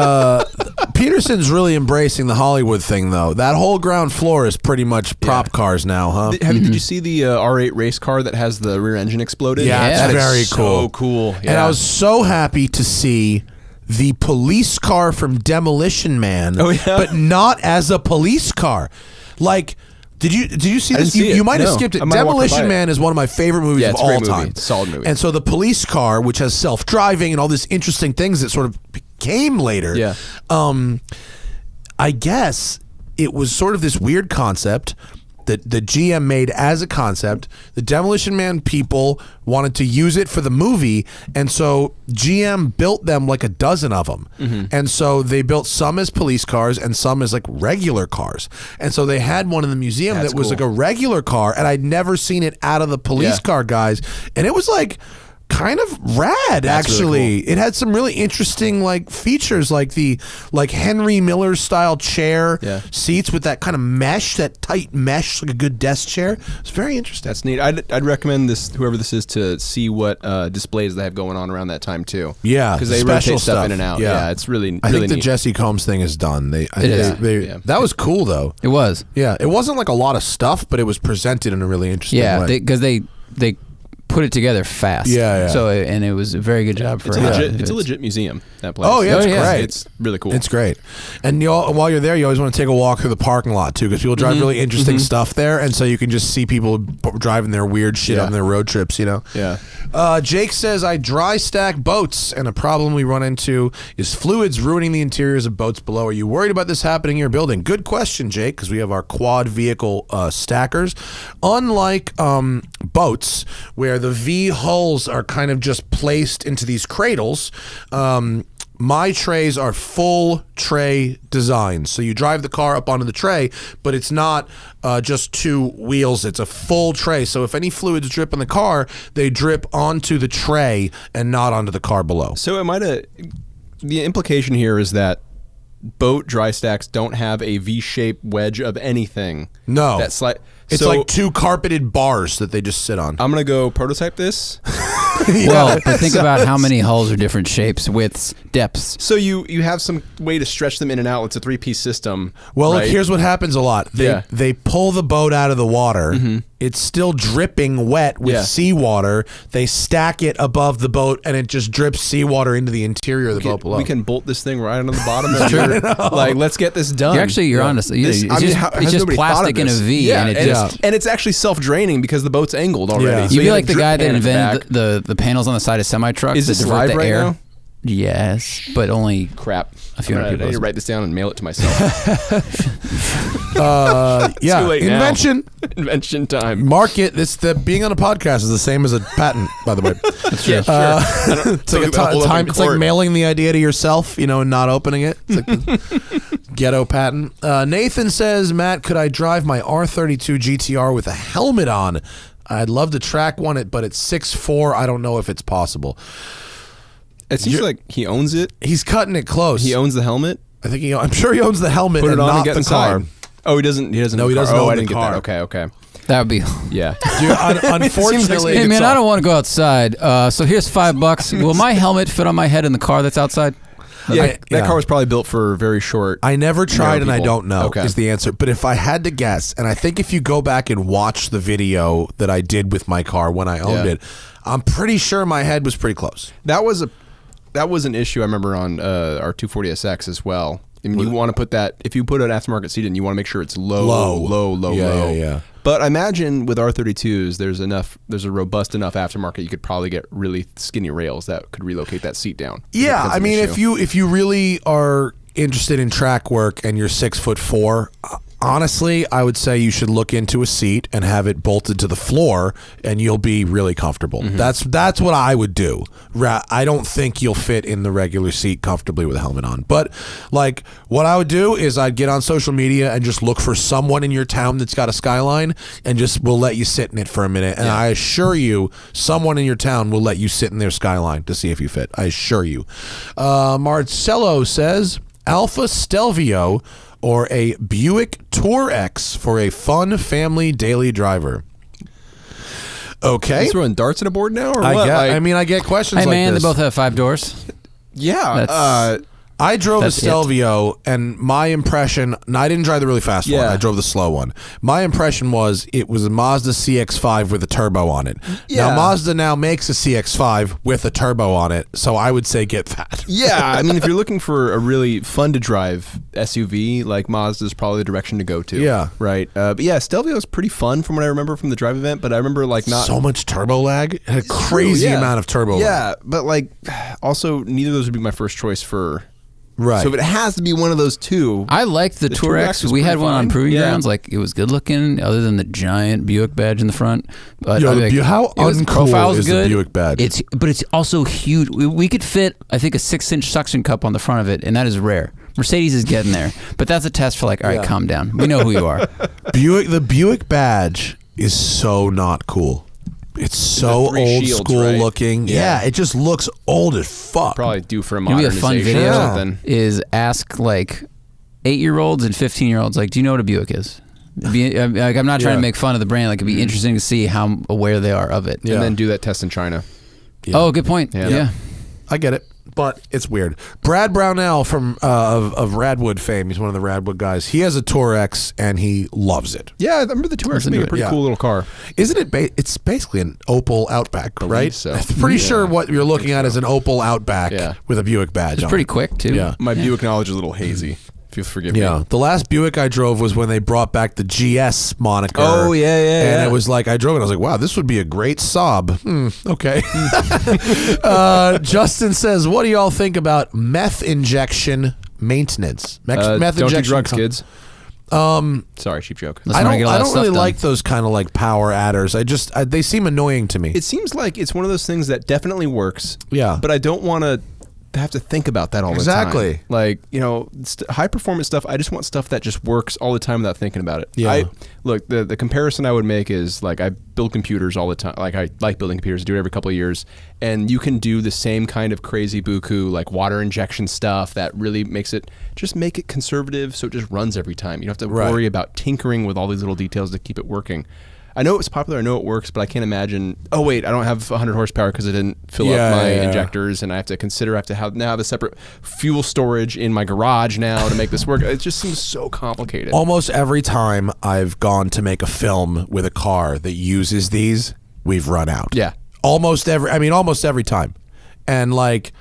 Petersen's really embracing the Hollywood thing, though. That whole ground floor is pretty much prop cars now, huh? Did you see the R8 race car that has the rear engine exploded? Yeah, Yeah. it's very cool. So cool. Yeah. And I was so happy to see the police car from Demolition Man, but not as a police car. Like, did you see this? You might have skipped it. Demolition Man is one of my favorite movies of all time. It's a solid movie. And so the police car, which has self-driving and all these interesting things that sort of came later, I guess it was sort of this weird concept that the GM made as a concept. The Demolition Man people wanted to use it for the movie, and so GM built them like a dozen of them. And so they built some as police cars and some as like regular cars. And so they had one in the museum that was like a regular car, and I'd never seen it out of the police car guys. And it was like kind of rad, actually. Really cool. It had some really interesting like features, like the Henry Miller style chair seats with that kind of mesh, that tight mesh, like a good desk chair. It's very interesting. That's neat. I'd recommend this, whoever this is, to see what displays they have going on around that time too. Yeah, because they special rotate stuff in and out. Yeah, it's really. I think neat. the Jesse Combs thing is done. It is. That was cool though. It was. Yeah, it wasn't like a lot of stuff, but it was presented in a really interesting way. Yeah, because they put it together fast. Yeah. So and it was a very good job for it's a legit museum, that place. Oh yeah, it's great. It's really cool. It's great. And while you're there, you always want to take a walk through the parking lot too, because people drive really interesting stuff there, and so you can just see people driving their weird shit on their road trips. You know. Yeah. Jake says, I dry stack boats, and a problem we run into is fluids ruining the interiors of boats below. Are you worried about this happening in your building? Good question, Jake, because we have our quad vehicle stackers. Unlike boats, where the V hulls are kind of just placed into these cradles, my trays are full tray designs. So you drive the car up onto the tray, but it's not just two wheels. It's a full tray. So if any fluids drip in the car, they drip onto the tray and not onto the car below. So the implication here is that boat dry stacks don't have a V-shaped wedge of anything. No. That's like It's like two carpeted bars that they just sit on. I'm going to go prototype this. Well, but think about how many hulls are different shapes, widths, depths. So you have some way to stretch them in and out. It's a 3-piece system. Well, right? look, here's what happens a lot. They pull the boat out of the water. It's still dripping wet with seawater. They stack it above the boat, and it just drips seawater into the interior of the boat below. We can bolt this thing right on the bottom. Like, let's get this done. You're honest. It's just plastic in a V, and it's actually self-draining because the boat's angled already. Yeah. So You'd be you like the drip guy that and invented back. the panels on the side of semi-trucks Is that this divert live the right air. now? Yes, but only Crap. a few hundred I people. need to write this down and mail it to myself. Yeah, Too late invention. now. Invention time. Mark it. Being on a podcast is the same as a patent, by the way. That's true. It's like mailing the idea to yourself, and not opening it. It's like the ghetto patent. Nathan says, Matt, could I drive my R32 GTR with a helmet on? I'd love to track one, but it's 6'4". I don't know if it's possible. It seems like he owns it. He's cutting it close. He owns the helmet. I think I'm sure he owns the helmet Put it and on not and get the inside. car. Oh, he doesn't. He doesn't. No, he doesn't Oh, own I the didn't car. get that. Okay. That would be. Yeah. Dude, unfortunately, Hey man, I don't want to go outside. So here's $5. Will my helmet fit on my head in the car that's outside? Yeah, that car was probably built for very short. I never tried and I don't know Okay. is the answer. But if I had to guess, and I think if you go back and watch the video that I did with my car when I owned it, I'm pretty sure my head was pretty close. That was an issue I remember on our 240SX as well. And you want to put that, if you put an aftermarket seat in, you want to make sure it's low. Yeah. But I imagine with R32s, there's a robust enough aftermarket you could probably get really skinny rails that could relocate that seat down. Yeah, I mean, if you really are interested in track work and you're 6'4", honestly, I would say you should look into a seat and have it bolted to the floor, and you'll be really comfortable. That's what I would do. I don't think you'll fit in the regular seat comfortably with a helmet on. But like, what I would do is I'd get on social media and just look for someone in your town that's got a Skyline, and just will let you sit in it for a minute. And I assure you, someone in your town will let you sit in their Skyline to see if you fit. I assure you. Marcello says Alfa Stelvio or a Buick Tour X for a fun family daily driver. Okay. You throwing darts at a board now, or I what? I get questions Hey like man, this. they both have 5 doors. Yeah. I drove a That's Stelvio, and my impression, I didn't drive the really fast one. Yeah. I drove the slow one. My impression was it was a Mazda CX-5 with a turbo on it. Yeah. Now, Mazda now makes a CX-5 with a turbo on it, so I would say get that. Yeah, I mean, if you're looking for a really fun to drive SUV, like Mazda's probably the direction to go to. Yeah. Right. But yeah, Stelvio is pretty fun from what I remember from the drive event, but I remember like not So much turbo lag. It had a crazy amount of turbo lag. Yeah, but like also neither of those would be my first choice for. Right. So if it has to be one of those two. I liked the Tour X. was We had pretty one on fine. proving Yeah. grounds. Like, it was good looking, other than the giant Buick badge in the front. But Yo, I mean, how uncool profile was is the good. Buick badge? But it's also huge. We could fit, I think, a 6-inch suction cup on the front of it, and that is rare. Mercedes is getting there, but that's a test for like, all right, calm down. We know who you are. The Buick badge is so not cool. It's so three old shields, school right? looking. Yeah, it just looks old as fuck. Probably due for a Maybe a modernization fun video or something. is ask like 8-year-olds and 15-year-olds, like, do you know what a Buick is? Like, I'm not trying to make fun of the brand. Like, it'd be interesting to see how aware they are of it. And then do that test in China. Oh, good point. Yeah. I get it, but it's weird. Brad Brownell from of Radwood fame, he's one of the Radwood guys. He has a Tour X and he loves it. Yeah, I remember the Tour X being a pretty cool little car. Isn't it? It's basically an Opel Outback, right? so. I'm pretty sure what you're looking at is an Opel Outback with a Buick badge. It's pretty quick, too. Yeah. My Buick knowledge is a little hazy. If you'll forgive me. Yeah, the last Buick I drove was when they brought back the GS moniker. Oh, yeah. And it was like, I drove it, I was like, wow, this would be a great Saab. Okay. Justin says, what do y'all think about meth injection maintenance? Meth Don't do injection drugs, kids. Sorry, cheap joke. Let's I not don't, get all I that don't stuff really done. like those kind of like power adders. They seem annoying to me. It seems like it's one of those things that definitely works. Yeah. But I don't want to have to think about that all the time. Exactly. Like, high performance stuff, I just want stuff that just works all the time without thinking about it. Yeah. Look, the comparison I would make is like I build computers all the time. Like I like building computers, do it every couple of years. And you can do the same kind of crazy buku, like water injection stuff that really makes it, just make it conservative so it just runs every time. You don't have to worry about tinkering with all these little details to keep it working. I know it's popular, I know it works, but I can't imagine, oh wait, I don't have 100 horsepower because I didn't fill up my injectors, and I have to have a separate fuel storage in my garage now to make this work. It just seems so complicated. Almost every time I've gone to make a film with a car that uses these, we've run out. Yeah. Almost every time. And like,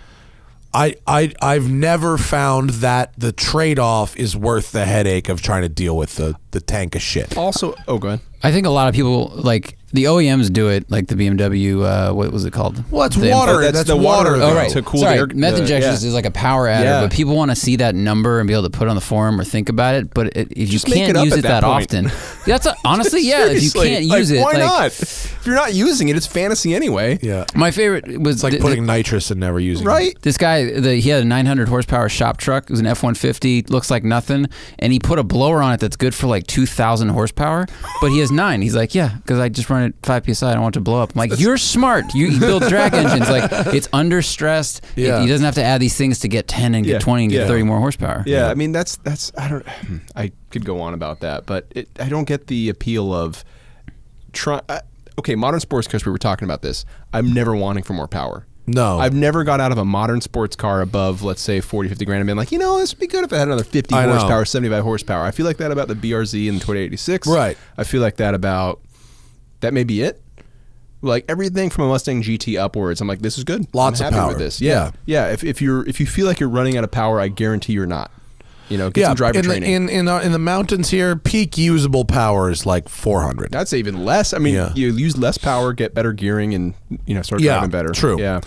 I've never found that the trade-off is worth the headache of trying to deal with the tank of shit. Also, go ahead. I think a lot of people, like, the OEMs do it, like the BMW, what was it called? Well, it's water. That's the water though. Oh, right. to cool Sorry, the air. meth injections is like a power adder, Yeah. but people want to see that number and be able to put it on the forum or think about it. But if you Just make can't it up use at it that that point. often, honestly, yeah. If you Seriously, can't use it, why like, not? If you're not using it, it's fantasy anyway. Yeah. my favorite was It's like putting nitrous and never using it. Right? this guy. He had a 900 horsepower shop truck. It was an F-150. Looks like nothing, and he put a blower on it that's good for like 2,000 horsepower. But he has 9. He's like, yeah, because I just run it 5 psi. I don't want it to blow up. I'm like, you're smart. You build drag engines. Like, it's under stressed. Yeah. He doesn't have to add these things to get 10 and get 20 and get 30 more horsepower. Yeah, I mean that's I could go on about that, but I don't get the appeal of modern sports cars. We were talking about this. I'm never wanting for more power. No. I've never got out of a modern sports car above, let's say, 40, 50 grand and been like, this would be good if it had another 50 I know. horsepower, 75 horsepower. I feel like that about the BRZ and the 2086. Right. I feel like that about, that may be it. Like everything from a Mustang GT upwards, I'm like, this is good. Lots I'm of happy power. with this. Yeah. Yeah. If you feel like you're running out of power, I guarantee you're not. Get some driver training. In the mountains here, peak usable power is like 400. That's even less. I mean, you use less power, get better gearing, and start driving better. True. Yeah.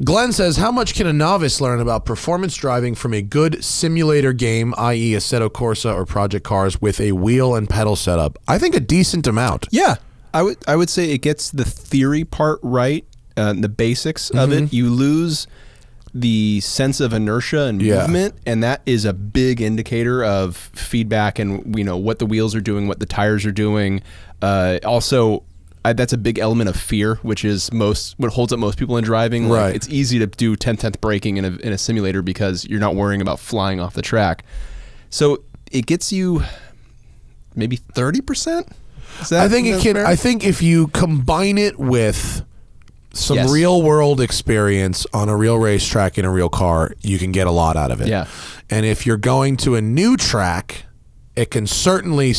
Glenn says, how much can a novice learn about performance driving from a good simulator game, i.e. Assetto Corsa or Project Cars, with a wheel and pedal setup? I think a decent amount. Yeah. I would say it gets the theory part right, the basics of it. You lose the sense of inertia and movement, and that is a big indicator of feedback and what the wheels are doing, what the tires are doing. Also, that's a big element of fear, which is what holds up most people in driving. Like, right. It's easy to do 10/10 braking in a simulator because you're not worrying about flying off the track. So it gets you maybe 30%. I think if you combine it with some real world experience on a real racetrack in a real car, you can get a lot out of it. Yeah. And if you're going to a new track, it can certainly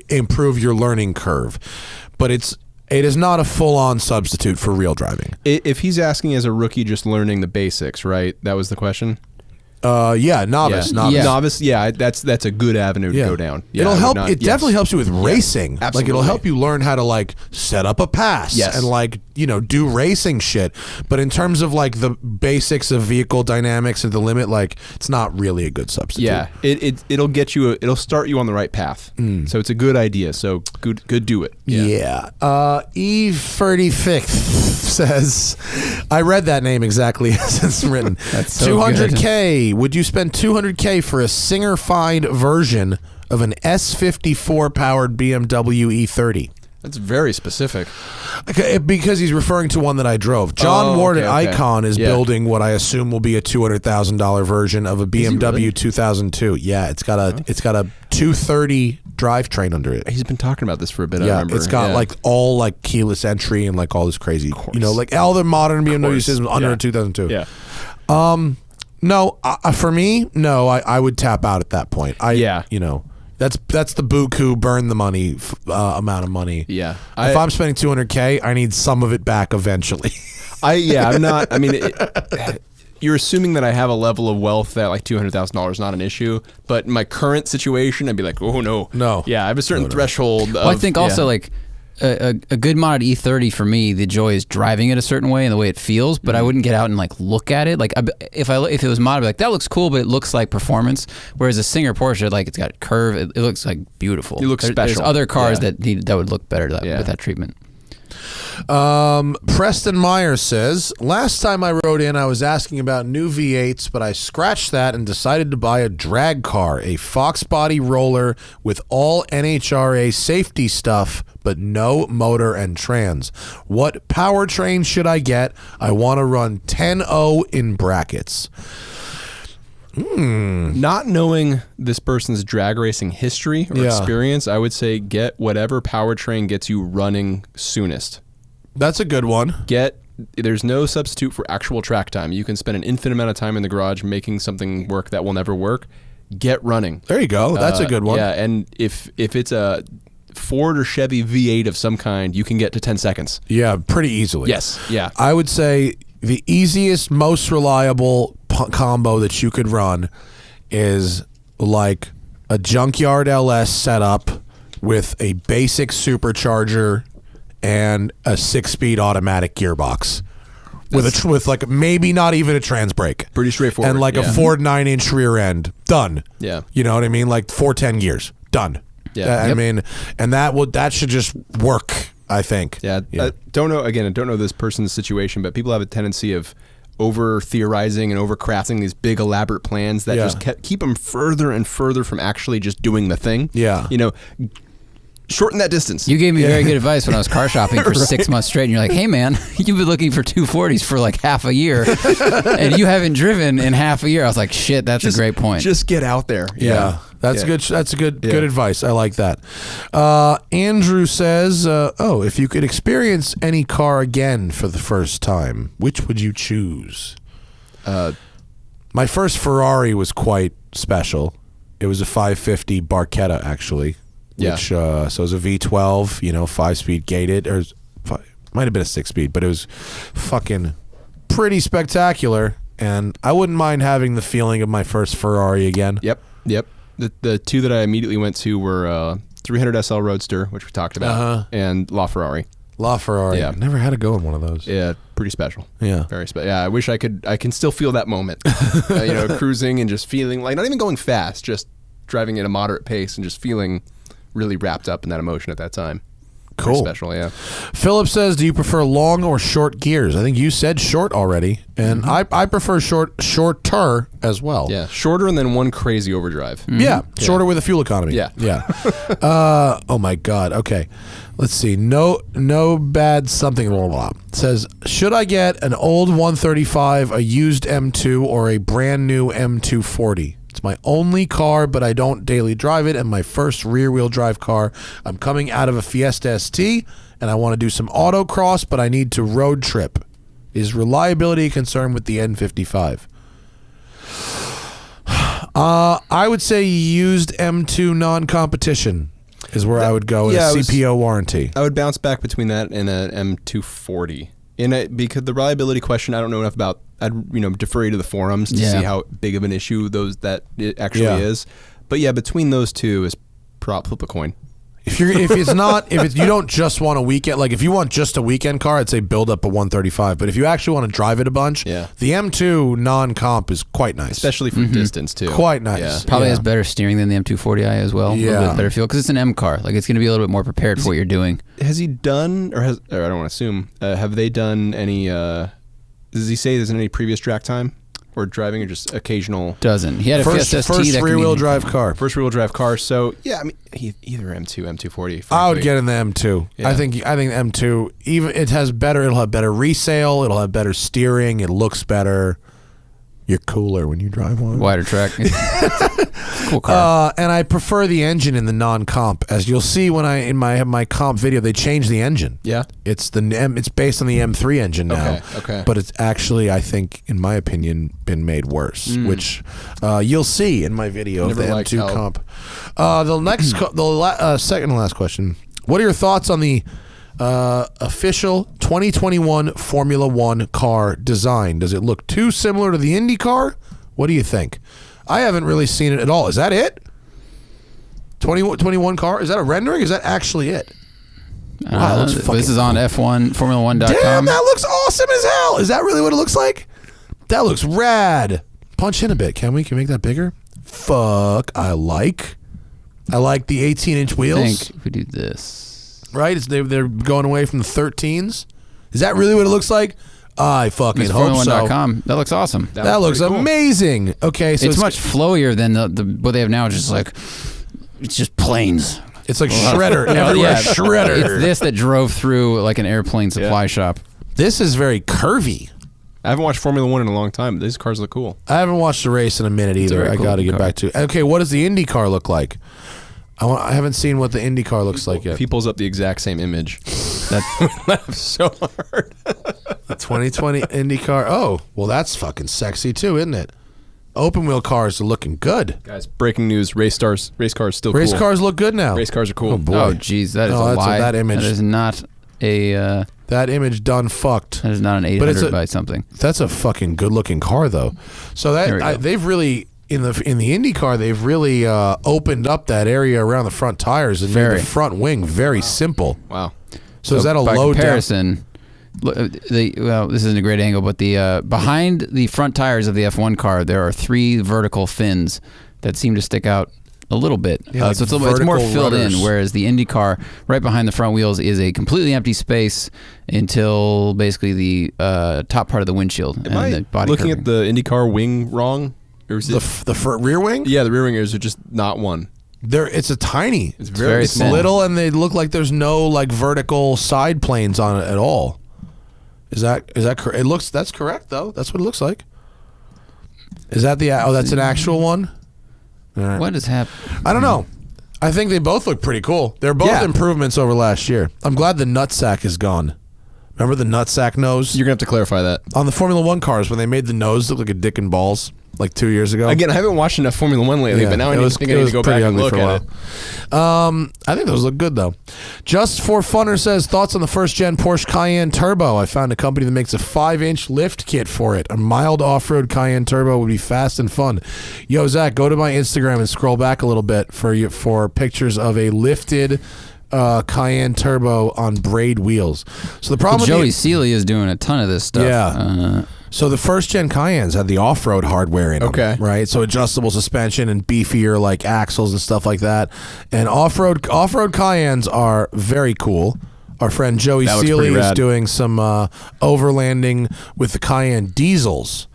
improve your learning curve, but it is not a full-on substitute for real driving. If he's asking as a rookie just learning the basics, right? That was the question? Novice. Yeah. Novice, that's a good avenue to go down. Yeah, it'll help. It definitely helps you with racing. Absolutely. Like, it'll help you learn how to set up a pass and do racing shit. But in terms of the basics of vehicle dynamics and the limit, it's not really a good substitute. Yeah, it'll get you. It'll start you on the right path. So it's a good idea. So good, do it. Yeah. E35 says, I read that name exactly as it's written. That's so 200K. Would you spend 200K for a Singer-fied version of an S54 powered BMW E30? That's very specific. Okay, because he's referring to one that I drove. John Ward at Icon is building what I assume will be a $200,000 version of a BMW really? 2002. Yeah, it's got a 230 drivetrain under it. He's been talking about this for a bit. I Yeah, remember. it's got all keyless entry and all this crazy, all the modern BMW systems under a 2002. Yeah. No, for me, no. I would tap out at that point. That's the buku burn the money amount of money. Yeah. If I'm spending 200K, I need some of it back eventually. I'm not. I mean, you're assuming that I have a level of wealth that $200,000 is not an issue. But in my current situation, I'd be like, oh no. Yeah, I have a certain threshold. Well, I think also a good modded E30 for me, the joy is driving it a certain way and the way it feels, but I wouldn't get out and look at it. If it was modded, I'd be like, that looks cool, but it looks like performance. Whereas a Singer Porsche, it's got curve, it looks beautiful. You look special. There's other cars that would look better with that treatment. Preston Myers says, last time I wrote in, I was asking about new V8s, but I scratched that and decided to buy a drag car, a Fox body roller with all NHRA safety stuff, but no motor and trans. What powertrain should I get? I want to run 10.0 in brackets. Not knowing this person's drag racing history or experience, I would say get whatever powertrain gets you running soonest. That's a good one. There's no substitute for actual track time. You can spend an infinite amount of time in the garage making something work that will never work. Get running. There you go. That's a good one. Yeah, and if it's a Ford or Chevy V8 of some kind, you can get to 10 seconds. Yeah, pretty easily. Yes. Yeah. I would say the easiest, most reliable combo that you could run is a junkyard LS setup with a basic supercharger and a 6-speed automatic gearbox with maybe not even a trans brake. Pretty straightforward. And a Ford 9-inch rear end. Done. Yeah. You know what I mean? 410 gears. Done. Yeah. I mean, and that should just work, I think. Yeah. I don't know this person's situation, but people have a tendency of over theorizing and over crafting these big elaborate plans that just keep them further and further from actually just doing the thing. Yeah. Shorten that distance. You gave me very good advice when I was car shopping for 6 months straight, and you're like, hey man, you've been looking for 240s for half a year and you haven't driven in half a year. I was like, shit, that's a great point. Just get out there. Yeah. That's good. That's good advice. I like that. Andrew says, if you could experience any car again for the first time, which would you choose? My first Ferrari was quite special. It was a 550 Barchetta, actually. Which, so it was a V12, 5-speed gated, might have been a 6-speed, but it was fucking pretty spectacular. and I wouldn't mind having the feeling of my first Ferrari again. Yep. The two that I immediately went to were 300 SL Roadster, which we talked about, and LaFerrari. LaFerrari. Yeah. Never had to go in one of those. Yeah, pretty special. Yeah. Very special. Yeah, I wish I can still feel that moment. Cruising and just feeling like, not even going fast, just driving at a moderate pace and just feeling really wrapped up in that emotion at that time. Cool. Very special, yeah. Philip says, do you prefer long or short gears? I think you said short already, and I prefer shorter as well. Yeah, shorter and then one crazy overdrive. Yeah, shorter with a fuel economy. Yeah. Oh my God. Okay, let's see. No bad something. Blah, blah, blah. It says, should I get an old 135, a used M2, or a brand new M240? It's my only car, but I don't daily drive it, and my first rear-wheel drive car. I'm coming out of a Fiesta ST, and I want to do some autocross, but I need to road trip. Is reliability a concern with the N55? I would say used M2 non-competition is where I would go. Yeah, CPO warranty. I would bounce back between that and an M240. Because the reliability question, I don't know enough about. I'd defer you to the forums to see how big of an issue that it actually is. But yeah, between those two is flip a coin. If you don't just want a weekend, like if you want just a weekend car, I'd say build up a 135. But if you actually want to drive it a bunch, the M2 non-comp is quite nice, especially for distance too. Quite nice. Yeah. Probably has better steering than the M240i as well. Yeah, a little bit better feel because it's an M car. Like it's going to be a little bit more prepared for what you're doing. Has he done, or I don't want to assume, have they done any? Does he say there's any previous track time? Or driving, or just occasional? Doesn't. He had a Fiesta ST. First rear-wheel drive car. First rear-wheel drive car. So yeah, I mean, either M2, M240. Frankly. I would get in the M2. Yeah. I think M2. Even it'll have better resale. It'll have better steering. It looks better. You're cooler when you drive one. Wider track. Cool car. And I prefer the engine in the non-comp. As you'll see when in my comp video, they changed the engine. Yeah. It's based on the M3 engine now. Okay. But it's actually, I think, in my opinion, been made worse, which you'll see in my video of the M2 comp. The second and last question. What are your thoughts on the official 2021 Formula One car design? Does it look too similar to the Indy car? What do you think? I haven't really seen it at all. Is that it? 2021 car? Is that a rendering? Is that actually it? Wow, this is on F1 Formula1.com. Damn, that looks awesome as hell. Is that really what it looks like? That looks rad. Punch in a bit. Can we make that bigger? Fuck. I like the 18-inch wheels. I think if we do this. Right? They're going away from the 13s. Is that really what it looks like? I fucking hope so. Formula1.com. That looks awesome. That looks amazing. Okay, so it's much flowier than what they have now. Just like it's just planes. It's like shredder. Everywhere shredder. It's this that drove through like an airplane supply shop. This is very curvy. I haven't watched Formula One in a long time. These cars look cool. I haven't watched a race in a minute either. I got to get back to. Okay, what does the Indy car look like? I haven't seen what the Indy car looks like yet. He pulls up the exact same image. That laughed so hard. The 2020 Indy car. Oh, well, that's fucking sexy too, isn't it? Open wheel cars are looking good. Guys, breaking news: race cars still race cool. cars look good now. Race cars are cool. Oh boy. Oh jeez, that is a lie. That image. That is not a. That image done fucked. That is not an 800 by something. That's a fucking good looking car though. So they've really. In the Indy car, they've really opened up that area around the front tires and made the front wing very simple. Wow. So is that a low comparison? This isn't a great angle, but the behind the front tires of the F1 car, there are 3 vertical fins that seem to stick out a little bit. Yeah, so it's more filled in, whereas the Indy car, right behind the front wheels, is a completely empty space until basically the top part of the windshield. Am I looking at the Indy car wing wrong? Or is the rear wing? Yeah, the rear wing is just not one. It's a tiny. It's very small. Little, and they look like there's no like vertical side planes on it at all. Is that correct? That's correct though. That's what it looks like. Is that that's an actual one? Right. What is happening? I don't know. I think they both look pretty cool. They're both improvements over last year. I'm glad the nutsack is gone. Remember the nutsack nose? You're gonna have to clarify that. On the Formula One cars, when they made the nose look like a dick and balls. like 2 years ago. Again, I haven't watched enough Formula One lately, but now I need to go back and look at it. I think those look good, though. Just for Funner says, thoughts on the first-gen Porsche Cayenne Turbo? I found a company that makes a 5-inch lift kit for it. A mild off-road Cayenne Turbo would be fast and fun. Yo, Zach, go to my Instagram and scroll back a little bit for pictures of a lifted Cayenne Turbo on braid wheels. So the problem, Joey Seeley is doing a ton of this stuff. Yeah. So the first-gen Cayennes had the off-road hardware in them, right? So adjustable suspension and beefier like axles and stuff like that. And off-road Cayennes are very cool. Our friend Joey Seeley is doing some overlanding with the Cayenne diesels,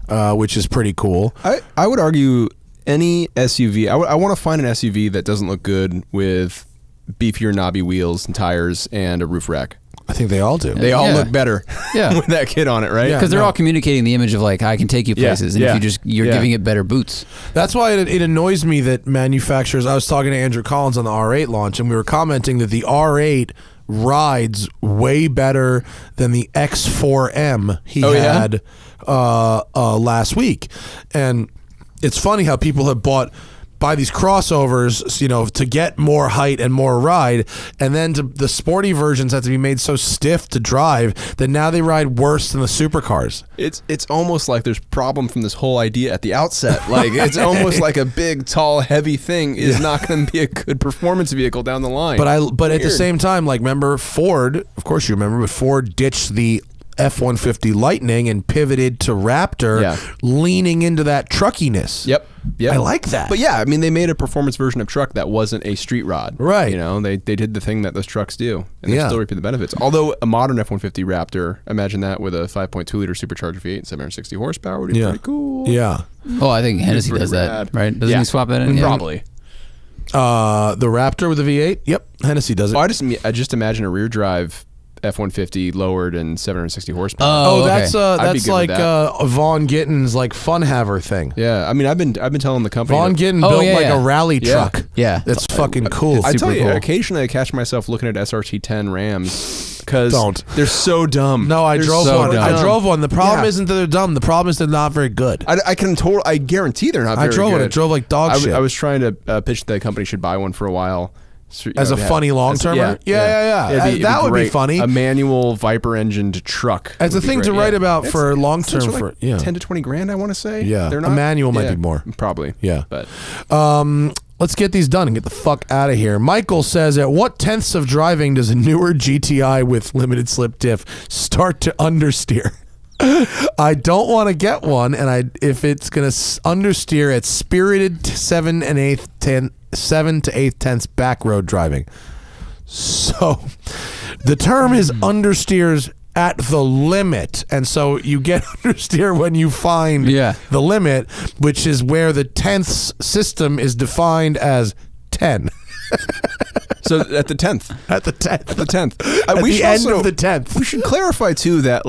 which is pretty cool. I would argue any SUV. I want to find an SUV that doesn't look good with beefier knobby wheels and tires and a roof rack. I think they all do. They all look better with that kit on it, right? Because they're all communicating the image of like, I can take you places, and if you're giving it better boots. That's why it annoys me that manufacturers. I was talking to Andrew Collins on the R8 launch, and we were commenting that the R8 rides way better than the X4M he had last week, and it's funny how people have buy these crossovers, to get more height and more ride, and then the sporty versions have to be made so stiff to drive that now they ride worse than the supercars. It's almost like there's problem from this whole idea at the outset. Like it's almost like a big, tall, heavy thing is not going to be a good performance vehicle down the line. But at the same time, like remember Ford? Of course you remember, but Ford ditched the F-150 Lightning and pivoted to Raptor, leaning into that truckiness. Yep. I like that. But they made a performance version of truck that wasn't a street rod. Right. They did the thing that those trucks do, and they still reap the benefits. Although a modern F-150 Raptor, imagine that with a 5.2-liter supercharged V8 and 760 horsepower would be pretty cool. Yeah. Oh, I think Hennessy does that, right? Doesn't he swap that in? Probably. The Raptor with the V8? Yep. Hennessy does it. I just imagine a rear drive F-150 lowered and 760 horsepower. Oh, that's like Vaughn Gittin's like fun haver thing. Yeah, I've been telling the company Vaughn Gittin built a rally truck. Yeah, that's fucking cool. I tell you, cool. Occasionally I catch myself looking at SRT10 Rams because they're so dumb. No, I drove one. Dumb. I drove one. The problem isn't that they're dumb. The problem is they're not very good. I guarantee they're not very good. I drove it. It drove like dog shit. I was trying to pitch that the company should buy one for a while. As a funny long-termer? Yeah. That would be funny. A manual Viper-engined truck. As a thing to write about for long-term. For 10 to 20 grand, I want to say. Yeah. They're not, a manual might be more. Probably. Yeah. But let's get these done and get the fuck out of here. Michael says, at what tenths of driving does a newer GTI with limited slip diff start to understeer? I don't want to get one, and if it's going to understeer at spirited 7 to 8 tenths back road driving. So the term is understeers at the limit, and so you get understeer when you find the limit, which is where the tenths system is defined as 10. So at the 10th. At the 10th. At the 10th. At the end of the 10th. We should clarify, too, that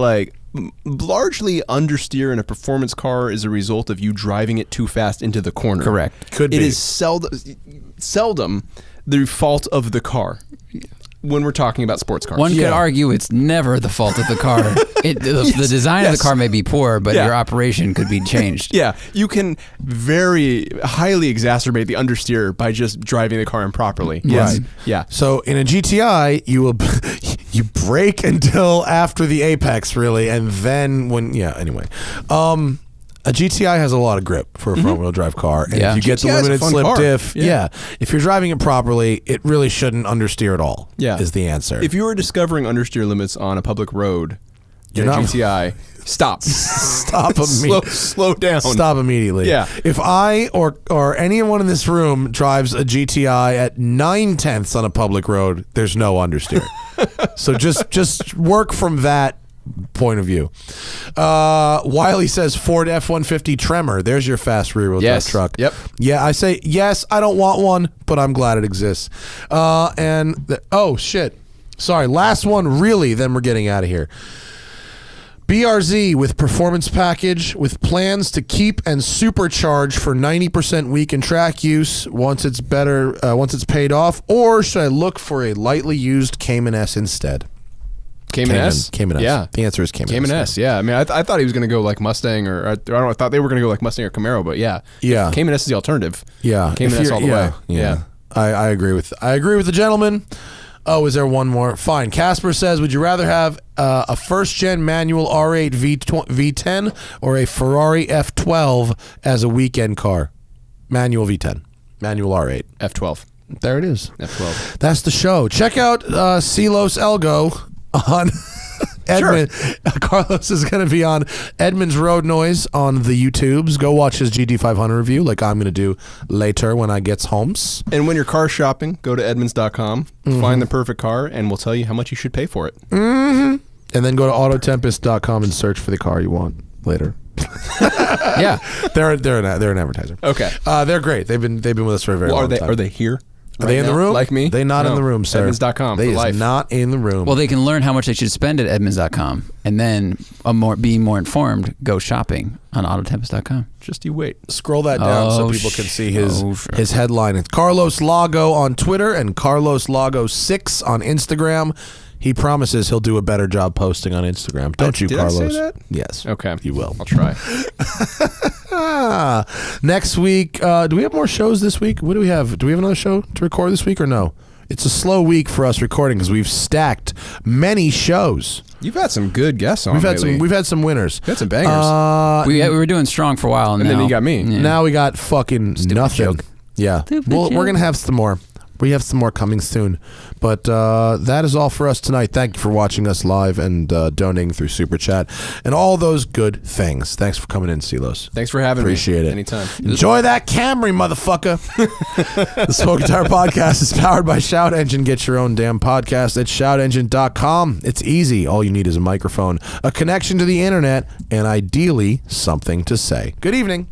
largely understeer in a performance car is a result of you driving it too fast into the corner. Correct. Could be. It is seldom the fault of the car when we're talking about sports cars. One could argue it's never the fault of the car. The design of the car may be poor, but your operation could be changed. Yeah, you can very highly exacerbate the understeer by just driving the car improperly. Yes. Right. Yeah. So in a GTI, you brake until after the apex, really, and then anyway. A GTI has a lot of grip for a front-wheel drive car, and if you get the limited slip diff, if you're driving it properly, it really shouldn't understeer at all. Is the answer. If you are discovering understeer limits on a public road, in a GTI, stop. Stop immediately. Slow down. Stop immediately. Yeah. If I or anyone in this room drives a GTI at 9 tenths on a public road, there's no understeer. So just work from that point of view. Wiley says Ford F-150 Tremor. There's your fast rear-wheel drive truck. Yep. Yeah, I say yes. I don't want one, but I'm glad it exists. Oh shit. Sorry. Last one. Really. Then we're getting out of here. BRZ with performance package with plans to keep and supercharge for 90% week and track use once it's paid off, or should I look for a lightly used Cayman S instead? Cayman S? Cayman S. Yeah. The answer is Cayman S. Cayman S, yeah. I mean, I thought he was going to go like Mustang or I don't know. I thought they were going to go like Mustang or Camaro, but yeah. Yeah. Cayman S is the alternative. Yeah. Cayman S all the way. Yeah. I agree with the gentleman. Oh, is there one more? Fine. Casper says, would you rather have a first-gen manual R8 V10 or a Ferrari F12 as a weekend car? Manual V10. Manual R8. F12. There it is. F12. That's the show. Check out Silos Elgo on Edmund. Carlos is going to be on Edmunds Road Noise on the YouTubes. Go watch his GT500 review like I'm going to do later when I gets home. And when you're car shopping, go to Edmunds.com, find the perfect car, and we'll tell you how much you should pay for it. And then go to Autotempest.com and search for the car you want later. Yeah. They're an advertiser. Okay. They're great. They've been with us for a very long time. Are they here? Are they in the room? Like me? They not in the room, sir. Edmunds.com They for is life. not in the room. Well, they can learn how much they should spend at Edmunds.com, and then being more informed, go shopping on Autotempest.com. Just you wait. Scroll that down so people can see his headline. It's Carlos Lago on Twitter and Carlos Lago 6 on Instagram. He promises he'll do a better job posting on Instagram. Don't you, did Carlos? I say that? Yes. Okay. You will. I'll try. Next week, do we have more shows this week? What do we have? Do we have another show to record this week or no? It's a slow week for us recording because we've stacked many shows. You've had some good guests on. We've had some winners. We've had some bangers. We were doing strong for a while, and then now, you got me. Yeah. Now we got fucking nothing. joke. Yeah. We're going to have some more. We have some more coming soon. But that is all for us tonight. Thank you for watching us live and donating through Super Chat and all those good things. Thanks for coming in, Silos. Thanks for having me. Appreciate it. Anytime. Enjoy that Camry, motherfucker. The Smoke Guitar Podcast is powered by Shout Engine. Get your own damn podcast at shoutengine.com. It's easy. All you need is a microphone, a connection to the internet, and ideally something to say. Good evening.